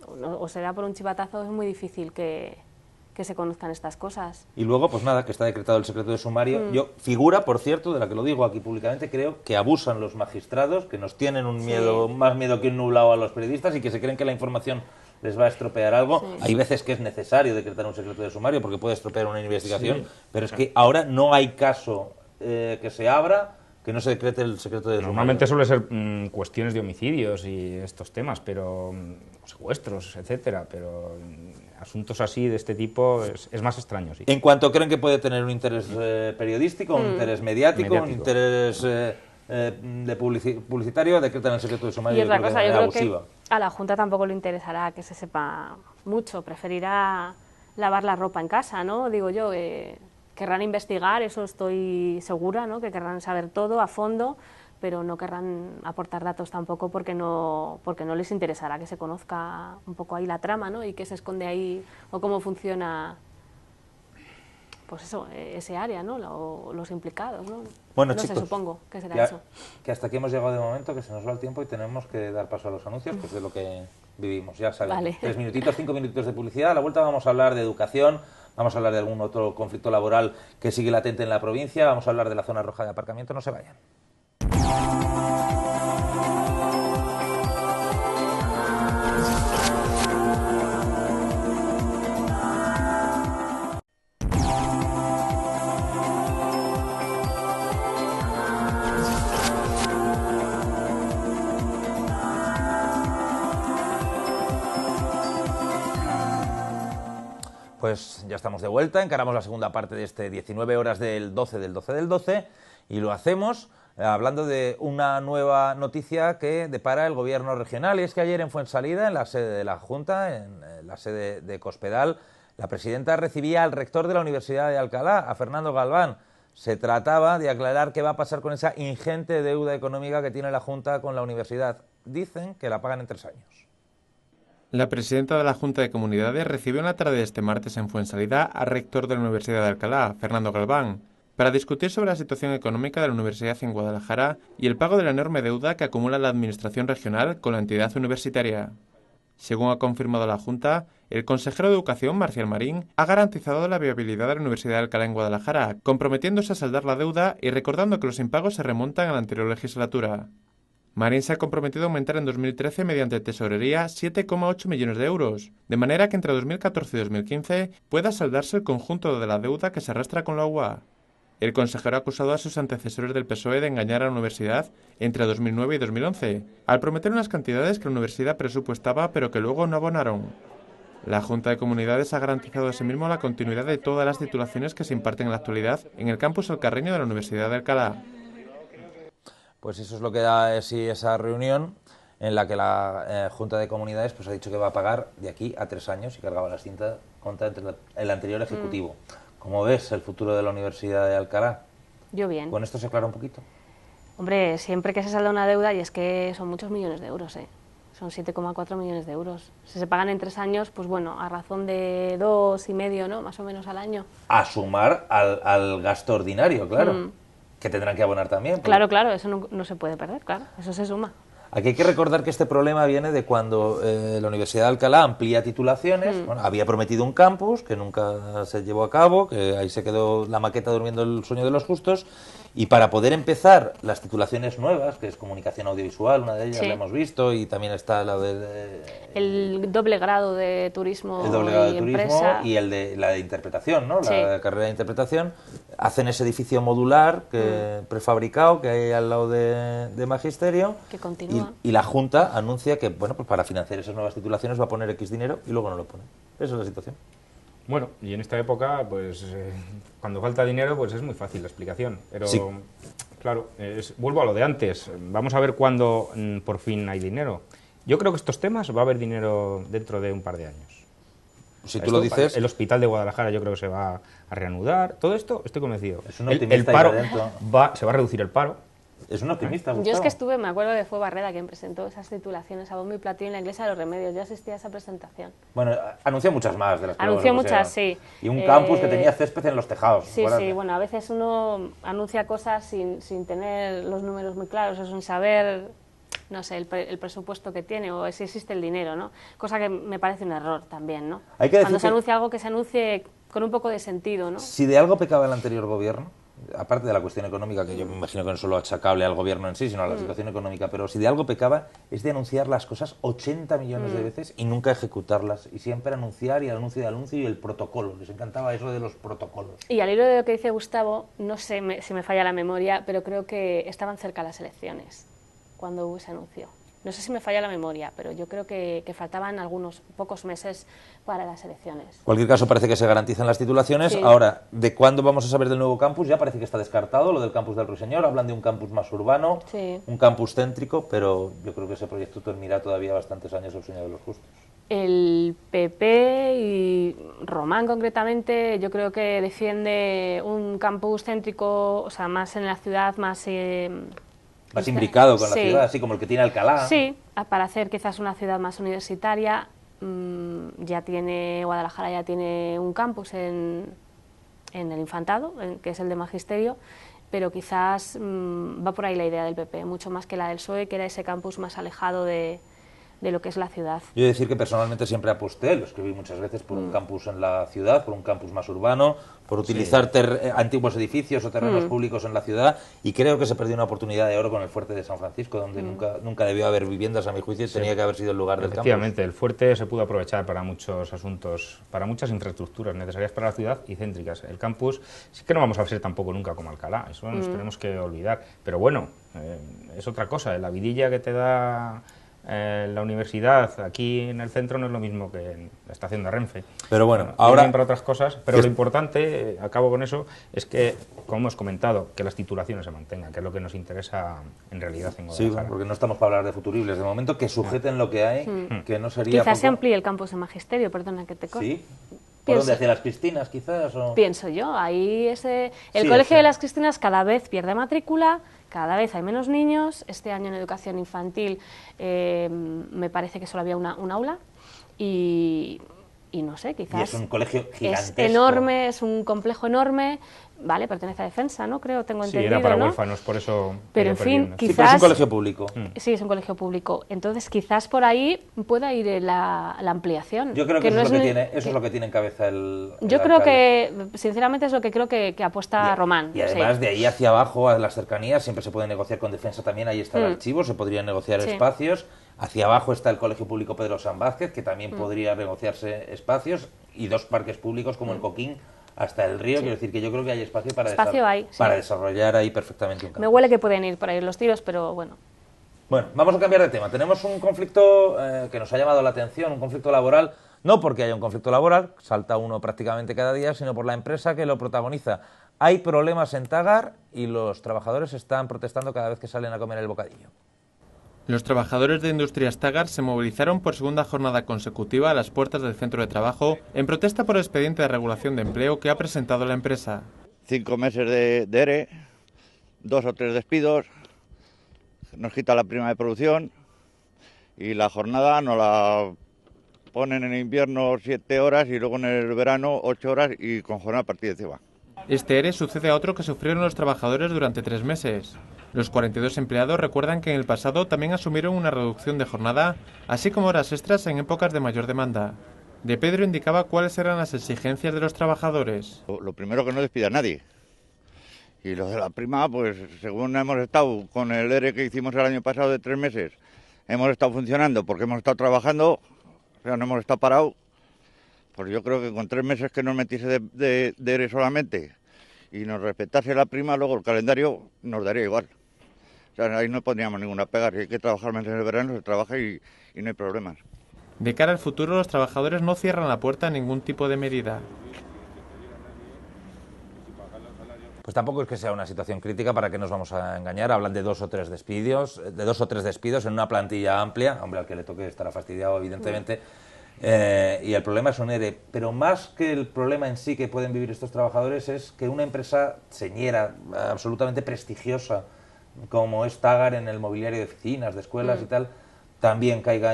O será por un chivatazo, es muy difícil que se conozcan estas cosas. Y luego, pues nada, que está decretado el secreto de sumario. Yo, figura, por cierto, de la que lo digo aquí públicamente, creo que abusan los magistrados, que nos tienen un miedo, más miedo que un nublado a los periodistas y que se creen que la información les va a estropear algo. Hay veces que es necesario decretar un secreto de sumario porque puede estropear una investigación, pero es que ahora no hay caso que se abra que no se decrete el secreto de Normalmente sumario. suele ser cuestiones de homicidios y estos temas, pero secuestros, etcétera, pero asuntos así de este tipo es más extraño, sí. En cuanto creen que puede tener un interés periodístico, un interés mediático, un interés publicitario, decretan el secreto de sumario. Y otra cosa, yo creo abusiva. que a la Junta tampoco le interesará que se sepa mucho, preferirá lavar la ropa en casa, ¿no? Digo yo, querrán investigar, eso estoy segura, ¿no? Que querrán saber todo a fondo, pero no querrán aportar datos tampoco porque no les interesará que se conozca un poco ahí la trama, ¿no? Y qué se esconde ahí o cómo funciona, pues eso, ese área, ¿no? Los implicados, ¿no? Bueno, no chicos, sé, supongo que será eso. Que hasta aquí hemos llegado de momento, que se nos va el tiempo y tenemos que dar paso a los anuncios, que es de lo que vivimos, ya sabemos. Vale. 3 minutitos, 5 minutitos de publicidad. A la vuelta vamos a hablar de educación, vamos a hablar de algún otro conflicto laboral que sigue latente en la provincia, vamos a hablar de la zona roja de aparcamiento, no se vayan. Pues ya estamos de vuelta, encaramos la segunda parte de este 19 horas del 12 del 12 del 12 y lo hacemos hablando de una nueva noticia que depara el gobierno regional. Y es que ayer en Fuensalida, en la sede de la Junta, en la sede de Cospedal, la presidenta recibía al rector de la Universidad de Alcalá, a Fernando Galván. Se trataba de aclarar qué va a pasar con esa ingente deuda económica que tiene la Junta con la universidad. Dicen que la pagan en 3 años. La presidenta de la Junta de Comunidades recibió en la tarde de este martes en Fuensalida al rector de la Universidad de Alcalá, Fernando Galván, para discutir sobre la situación económica de la universidad en Guadalajara y el pago de la enorme deuda que acumula la administración regional con la entidad universitaria. Según ha confirmado la Junta, el consejero de Educación, Marcial Marín, ha garantizado la viabilidad de la Universidad de Alcalá en Guadalajara, comprometiéndose a saldar la deuda y recordando que los impagos se remontan a la anterior legislatura. Marín se ha comprometido a aumentar en 2013 mediante tesorería 7,8 millones de euros, de manera que entre 2014 y 2015 pueda saldarse el conjunto de la deuda que se arrastra con la UA. El consejero ha acusado a sus antecesores del PSOE de engañar a la universidad entre 2009 y 2011, al prometer unas cantidades que la universidad presupuestaba pero que luego no abonaron. La Junta de Comunidades ha garantizado asimismo la continuidad de todas las titulaciones que se imparten en la actualidad en el campus alcarreño de la Universidad de Alcalá. Pues eso es lo que da esa reunión en la que la Junta de Comunidades pues ha dicho que va a pagar de aquí a 3 años y cargaba la cinta contra el anterior ejecutivo. ¿Cómo ves el futuro de la Universidad de Alcalá? Yo bien. ¿Con esto se aclara un poquito? Hombre, siempre que se salda una deuda, y es que son muchos millones de euros, son 7,4 millones de euros. Si se pagan en 3 años, pues bueno, a razón de 2,5, ¿no? Más o menos al año. A sumar al gasto ordinario, claro. Que tendrán que abonar también. Claro, claro, eso no se puede perder, claro, eso se suma. Aquí hay que recordar que este problema viene de cuando la Universidad de Alcalá amplía titulaciones. Bueno, había prometido un campus que nunca se llevó a cabo, que ahí se quedó la maqueta durmiendo el sueño de los justos. Y para poder empezar las titulaciones nuevas, que es comunicación audiovisual, una de ellas la hemos visto, y también está la de... el doble grado de turismo el doble grado de turismo empresa. Y el de la de interpretación, ¿no? Sí. La carrera de interpretación. Hacen ese edificio modular prefabricado que hay al lado de Magisterio. Que continúa. Y la Junta anuncia que, bueno, pues para financiar esas nuevas titulaciones va a poner X dinero y luego no lo pone. Esa es la situación. Bueno, y en esta época, pues cuando falta dinero, pues es muy fácil la explicación. Pero, sí. Claro, vuelvo a lo de antes. Vamos a ver cuándo por fin hay dinero. Yo creo que estos temas va a haber dinero dentro de un par de años. Si tú lo dices... El hospital de Guadalajara yo creo que se va a reanudar. Todo esto estoy convencido. Es un optimista. El paro se va a reducir el paro. Es un optimista, Gustavo. Yo es que estuve, me acuerdo que fue Barreda quien presentó esas titulaciones a bombo y platillo en la Iglesia de los Remedios. Yo asistí a esa presentación. Bueno, anunció muchas más de las que anunció muchas, sí. Y un campus que tenía césped en los tejados. Sí, sí, bueno, a veces uno anuncia cosas sin tener los números muy claros o sin saber, no sé, el presupuesto que tiene o si existe el dinero, ¿no? Cosa que me parece un error también, ¿no? Hay que decir Cuando se anuncia algo, que se anuncie con un poco de sentido, ¿no? Si de algo pecaba el anterior gobierno, aparte de la cuestión económica, que yo me imagino que no solo achacable al gobierno en sí, sino a la situación económica, pero si de algo pecaba es de anunciar las cosas 80 millones de veces y nunca ejecutarlas, y siempre anunciar y anuncio y anuncio y el protocolo, les encantaba eso de los protocolos. Y al hilo de lo que dice Gustavo, no sé si me falla la memoria, pero creo que estaban cerca las elecciones cuando hubo ese anuncio. No sé si me falla la memoria, pero yo creo que faltaban algunos pocos meses para las elecciones. En cualquier caso, parece que se garantizan las titulaciones. Sí. Ahora, ¿de cuándo vamos a saber del nuevo campus? Ya parece que está descartado lo del campus del Ruiseñor. Hablan de un campus más urbano, Sí. un campus céntrico, pero yo creo que ese proyecto terminará todavía bastantes años el sueño de los justos. El PP y Román concretamente, yo creo que defiende un campus céntrico, o sea, más en la ciudad, más imbricado con la sí. ciudad, así como el que tiene Alcalá. Sí, para hacer quizás una ciudad más universitaria. Guadalajara ya tiene un campus en el Infantado, que es el de Magisterio, pero quizás va por ahí la idea del PP, mucho más que la del PSOE, que era ese campus más alejado de lo que es la ciudad. Yo he de decir que personalmente siempre aposté, lo escribí muchas veces, por un campus en la ciudad, por un campus más urbano, por utilizar antiguos edificios o terrenos públicos en la ciudad, y creo que se perdió una oportunidad de oro con el fuerte de San Francisco, donde nunca debió haber viviendas, a mi juicio, y tenía que haber sido el lugar del campus. Efectivamente, el fuerte se pudo aprovechar para muchos asuntos, para muchas infraestructuras necesarias para la ciudad y céntricas. El campus sí que no vamos a ser tampoco nunca como Alcalá, eso nos tenemos que olvidar, pero bueno, es otra cosa, la vidilla que te da la universidad aquí en el centro no es lo mismo que en la estación de Renfe. Pero bueno, ahora para otras cosas, pero lo importante, acabo con eso, es que, como hemos comentado, que las titulaciones se mantengan, que es lo que nos interesa en realidad en Guadalajara. Sí, porque no estamos para hablar de futuribles, de momento que sujeten lo que hay, que no sería Quizás poco. se amplíe el campus de Magisterio, perdona que te corte. ¿Sí? ¿Por dónde? ¿Hacia las Cristinas, quizás? ¿O? Pienso yo, ahí el Colegio de las Cristinas cada vez pierde matrícula, cada vez hay menos niños. Este año en educación infantil me parece que solo había un aula y no sé, quizás... Y es un colegio gigantesco. Es enorme, es un complejo enorme, vale, pertenece a Defensa, ¿no? Tengo entendido, era para ¿no? huérfanos, por eso... Pero en fin, quizás... Sí, pero es un colegio público. Sí, es un colegio público. Entonces, quizás por ahí pueda ir la ampliación. Yo creo que eso, es lo que tiene en cabeza el Yo creo que, sinceramente, es lo que creo que apuesta Román. Y además, de ahí hacia abajo, a las cercanías, siempre se puede negociar con Defensa también. Ahí está el archivo, se podrían negociar espacios. Hacia abajo está el Colegio Público Pedro San Vázquez, que también podría negociarse espacios. Y dos parques públicos como el Coquín hasta el Río. Quiero decir que yo creo que hay espacio para desarrollar ahí perfectamente un campo. Me huele que pueden ir por ahí los tiros, pero bueno. Bueno, vamos a cambiar de tema. Tenemos un conflicto que nos ha llamado la atención, un conflicto laboral, no porque haya un conflicto laboral, salta uno prácticamente cada día, sino por la empresa que lo protagoniza. Hay problemas en Tagar y los trabajadores están protestando cada vez que salen a comer el bocadillo. Los trabajadores de Industrias Tagar se movilizaron por segunda jornada consecutiva a las puertas del centro de trabajo en protesta por el expediente de regulación de empleo que ha presentado la empresa. 5 meses de ERE, 2 o 3 despidos, nos quita la prima de producción y la jornada nos la ponen en invierno 7 horas y luego en el verano 8 horas y con jornada partida encima. Este ERE sucede a otro que sufrieron los trabajadores durante 3 meses. Los 42 empleados recuerdan que en el pasado también asumieron una reducción de jornada, así como horas extras en épocas de mayor demanda. De Pedro indicaba cuáles eran las exigencias de los trabajadores. Lo primero, que no despida a nadie. Y lo de la prima, pues según hemos estado con el ERE que hicimos el año pasado de 3 meses, hemos estado funcionando porque hemos estado trabajando, o sea, no hemos estado parados. Pues yo creo que con 3 meses que nos metiese de ERE solamente y nos respetase la prima, luego el calendario nos daría igual. O sea, ahí no pondríamos ninguna pega. Si hay que trabajar meses en el verano, se trabaja y no hay problemas. De cara al futuro, los trabajadores no cierran la puerta a ningún tipo de medida. Pues tampoco es que sea una situación crítica, para que nos vamos a engañar. Hablan de 2 o 3 despidos, en una plantilla amplia. Hombre, al que le toque estará fastidiado, evidentemente. Y el problema es un ERE. Pero más que el problema en sí que pueden vivir estos trabajadores, es que una empresa señera, absolutamente prestigiosa, como es Tagar en el mobiliario de oficinas, de escuelas y tal, también caiga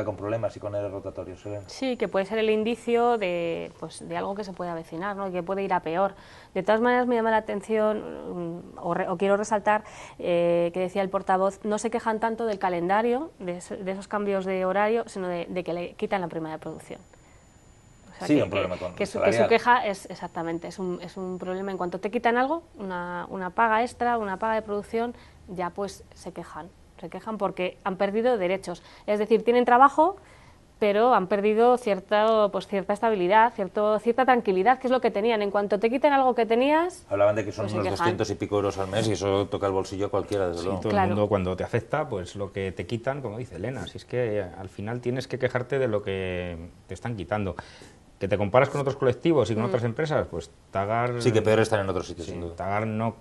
con problemas y con ERE rotatorios. Sí, que puede ser el indicio de algo que se puede avecinar, ¿no? Y que puede ir a peor. De todas maneras, me llama la atención, o quiero resaltar, que decía el portavoz, no se quejan tanto del calendario, de esos cambios de horario, sino de que le quitan la prima de producción. O O sea, sí, un problema que su queja es exactamente, es un problema. En cuanto te quitan algo, una paga extra, una paga de producción, ya pues se quejan porque han perdido derechos. Es decir, tienen trabajo, pero han perdido cierta estabilidad, cierta tranquilidad, que es lo que tenían. En cuanto te quiten algo que tenías... Hablaban de que son pues unos 200 y pico euros al mes y eso toca el bolsillo a cualquiera, desde luego. Todo el mundo, cuando te afecta, pues lo que te quitan, como dice Elena, si es que al final tienes que quejarte de lo que te están quitando. Que te comparas con otros colectivos y con otras empresas, pues Tagar... Sí, que peor están en otros sitios, sí, sin duda. Tagar no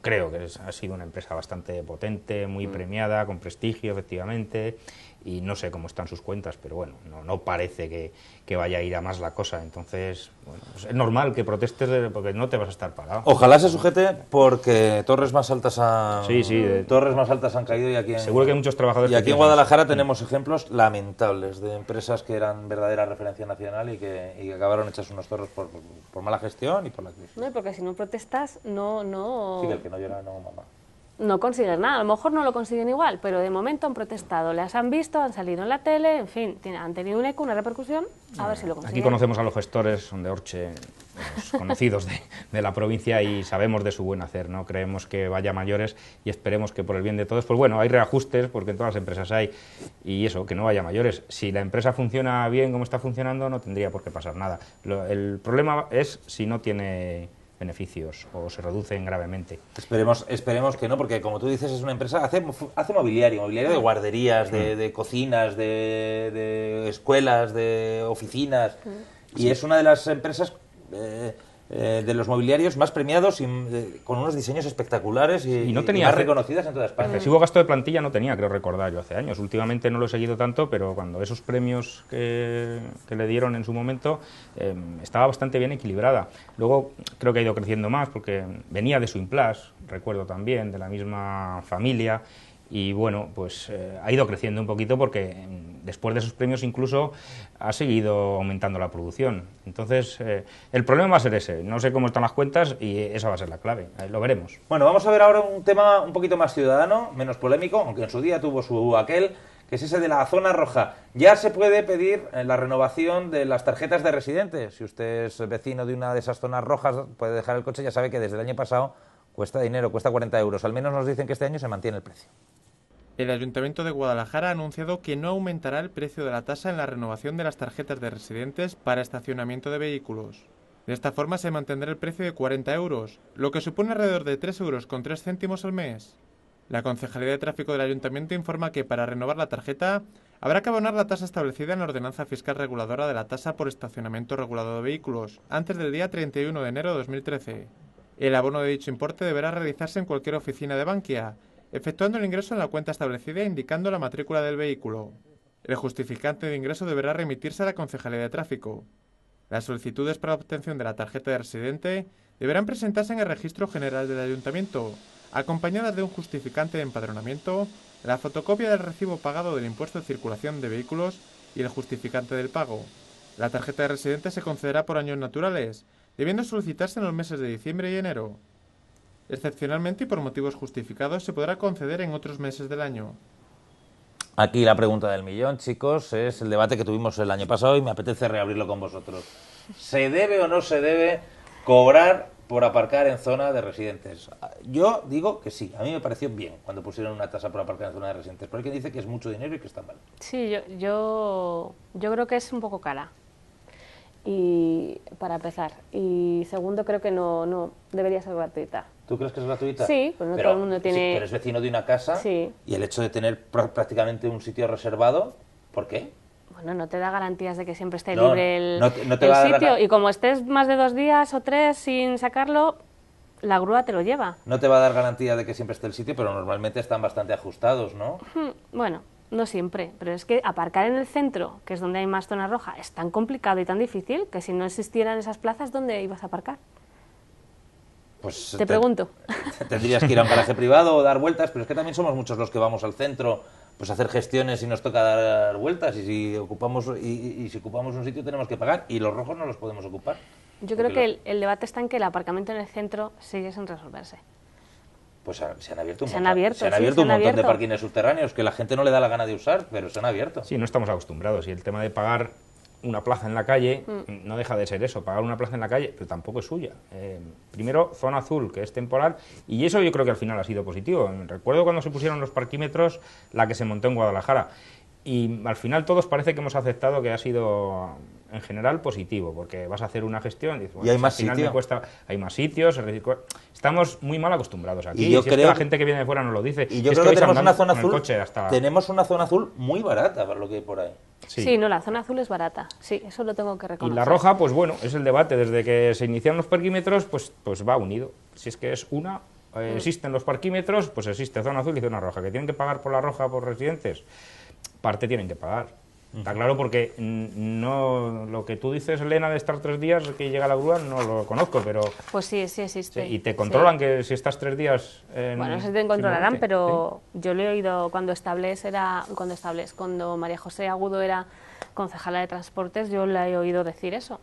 creo que ha sido una empresa bastante potente, muy premiada, con prestigio, efectivamente, y no sé cómo están sus cuentas, pero bueno, no parece que vaya a ir a más la cosa. Entonces, bueno, pues es normal que protestes porque no te vas a estar parado. Ojalá se sujete porque torres más altas han... torres más altas han caído y aquí seguro que hay muchos trabajadores. Y aquí en Guadalajara tenemos ejemplos lamentables de empresas que eran verdadera referencia nacional y que acabaron hechas unos torros por mala gestión y por la crisis. No, porque si no protestas, no... Sí, que el que no llora no mama. No consiguen nada, a lo mejor no lo consiguen igual, pero de momento han protestado, las han visto, han salido en la tele, en fin, han tenido un eco, una repercusión, a ver si lo consiguen. Aquí conocemos a los gestores, son de Orche, los conocidos de la provincia y sabemos de su buen hacer, no creemos que vaya a mayores y esperemos que por el bien de todos, pues bueno, hay reajustes porque en todas las empresas hay y eso, que no vaya a mayores. Si la empresa funciona bien como está funcionando no tendría por qué pasar nada. El problema es si no tiene beneficios o se reducen gravemente. Esperemos que no, porque como tú dices es una empresa, hace mobiliario de guarderías, de cocinas, de escuelas, de oficinas, y es una de las empresas de los mobiliarios más premiados y con unos diseños espectaculares y más reconocidas en toda España. Excesivo gasto de plantilla no tenía, creo recordar yo hace años. Últimamente no lo he seguido tanto, pero cuando esos premios que le dieron en su momento estaba bastante bien equilibrada. Luego creo que ha ido creciendo más porque venía de Suimplas, recuerdo también, de la misma familia. Y bueno, pues ha ido creciendo un poquito porque después de esos premios incluso ha seguido aumentando la producción. Entonces, el problema va a ser ese. No sé cómo están las cuentas y esa va a ser la clave. Lo veremos. Bueno, vamos a ver ahora un tema un poquito más ciudadano, menos polémico, aunque en su día tuvo su aquel, que es ese de la zona roja. Ya se puede pedir la renovación de las tarjetas de residente. Si usted es vecino de una de esas zonas rojas, puede dejar el coche, ya sabe que desde el año pasado cuesta dinero, cuesta 40 euros. Al menos nos dicen que este año se mantiene el precio. El Ayuntamiento de Guadalajara ha anunciado que no aumentará el precio de la tasa en la renovación de las tarjetas de residentes para estacionamiento de vehículos. De esta forma se mantendrá el precio de 40 euros, lo que supone alrededor de 3,03 euros al mes. La Concejalía de Tráfico del Ayuntamiento informa que para renovar la tarjeta habrá que abonar la tasa establecida en la Ordenanza Fiscal Reguladora de la Tasa por Estacionamiento Regulado de Vehículos, antes del día 31 de enero de 2013. El abono de dicho importe deberá realizarse en cualquier oficina de Bankia, efectuando el ingreso en la cuenta establecida e indicando la matrícula del vehículo. El justificante de ingreso deberá remitirse a la Concejalía de Tráfico. Las solicitudes para la obtención de la tarjeta de residente deberán presentarse en el Registro General del Ayuntamiento, acompañadas de un justificante de empadronamiento, la fotocopia del recibo pagado del impuesto de circulación de vehículos y el justificante del pago. La tarjeta de residente se concederá por años naturales, debiendo solicitarse en los meses de diciembre y enero. Excepcionalmente y por motivos justificados se podrá conceder en otros meses del año. Aquí la pregunta del millón, chicos, es el debate que tuvimos el año pasado y me apetece reabrirlo con vosotros. ¿Se debe o no se debe cobrar por aparcar en zona de residentes? Yo digo que sí, a mí me pareció bien cuando pusieron una tasa por aparcar en zona de residentes, pero hay quien dice que es mucho dinero y que está mal. Sí, yo creo que es un poco cara. Y para empezar. Y segundo, creo que no debería ser gratuita. ¿Tú crees que es gratuita? Sí, pues no todo el mundo tiene... Si eres vecino de una casa y el hecho de tener prácticamente un sitio reservado, ¿por qué? Bueno, no te da garantías de que siempre esté libre el te sitio. Y como estés más de 2 días o 3 sin sacarlo, la grúa te lo lleva. No te va a dar garantía de que siempre esté el sitio, pero normalmente están bastante ajustados, ¿no? Bueno, no siempre, pero es que aparcar en el centro, que es donde hay más zona roja, es tan complicado y tan difícil que si no existieran esas plazas, ¿dónde ibas a aparcar? Pues te pregunto. Tendrías que ir a un garaje privado o dar vueltas, pero es que también somos muchos los que vamos al centro pues a hacer gestiones y nos toca dar vueltas, y si ocupamos un sitio tenemos que pagar, y los rojos no los podemos ocupar. Yo creo que el debate está en que el aparcamiento en el centro sigue sin resolverse. Pues se han abierto un montón de parkings subterráneos que la gente no le da la gana de usar, pero se han abierto. Sí, no estamos acostumbrados, y el tema de pagar una plaza en la calle, no deja de ser eso, pagar una plaza en la calle, pero tampoco es suya. Primero, zona azul, que es temporal, y eso yo creo que al final ha sido positivo. Recuerdo cuando se pusieron los parquímetros, la que se montó en Guadalajara, y al final todos parece que hemos aceptado que ha sido en general positivo, porque vas a hacer una gestión y dices, bueno, ¿Y hay más al final sitio? me cuesta, hay más sitios, estamos muy mal acostumbrados aquí, Y yo si es que creo la gente que viene de fuera nos lo dice. Y yo es creo que vais tenemos una andando zona con el azul. coche hasta... Tenemos una zona azul muy barata para lo que hay por ahí. Sí, no, la zona azul es barata, sí, eso lo tengo que Y reconocer. la roja, pues bueno, es el debate. Desde que se iniciaron los parquímetros, pues va unido. Si es que es una, existen los parquímetros, pues existe zona azul y zona roja. ¿Que tienen que pagar por la roja por residentes? Parte tienen que pagar. Está claro, porque no lo que tú dices, Elena, de estar 3 días que llega la grúa, no lo conozco, pero... Pues sí, sí existe. Sí, y te controlan Sí. que si estás 3 días... Bueno, se te controlarán, sin pero yo lo he oído cuando María José Agudo era concejala de transportes, yo la he oído decir eso,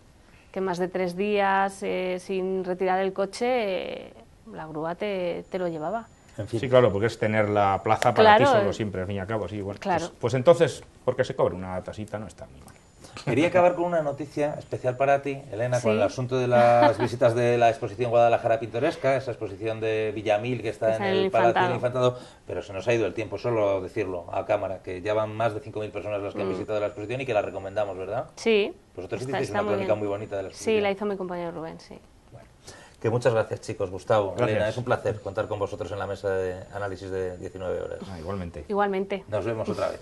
que más de 3 días sin retirar el coche, la grúa te lo llevaba. En fin. Sí, claro, porque es tener la plaza para Claro, ti solo siempre, al fin y al cabo. Sí, bueno, claro. pues entonces, porque se cobra una tasita, no está muy mal. Quería acabar con una noticia especial para ti, Elena, con Sí. el asunto de las visitas de la exposición Guadalajara Pintoresca, esa exposición de Villamil que está en el Palacio del Infantado, pero se nos ha ido el tiempo, solo decirlo a cámara, que ya van más de 5.000 personas las que han visitado la exposición y que la recomendamos, ¿verdad? Sí. Vosotros hicisteis una crónica muy bonita de la exposición. Sí, la hizo mi compañero Rubén, sí. Que muchas gracias, chicos. Gustavo, Gracias. Elena, es un placer contar con vosotros en la mesa de análisis de 19 horas. Igualmente. Igualmente. Nos vemos otra vez.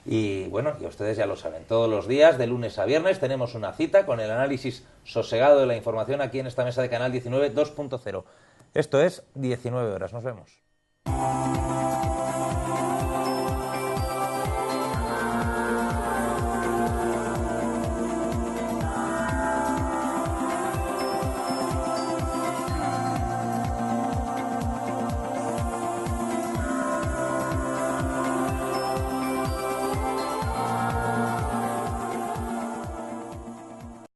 Y bueno, y ustedes ya lo saben, todos los días, de lunes a viernes, tenemos una cita con el análisis sosegado de la información aquí en esta mesa de Canal 19 2.0. Esto es 19 horas. Nos vemos.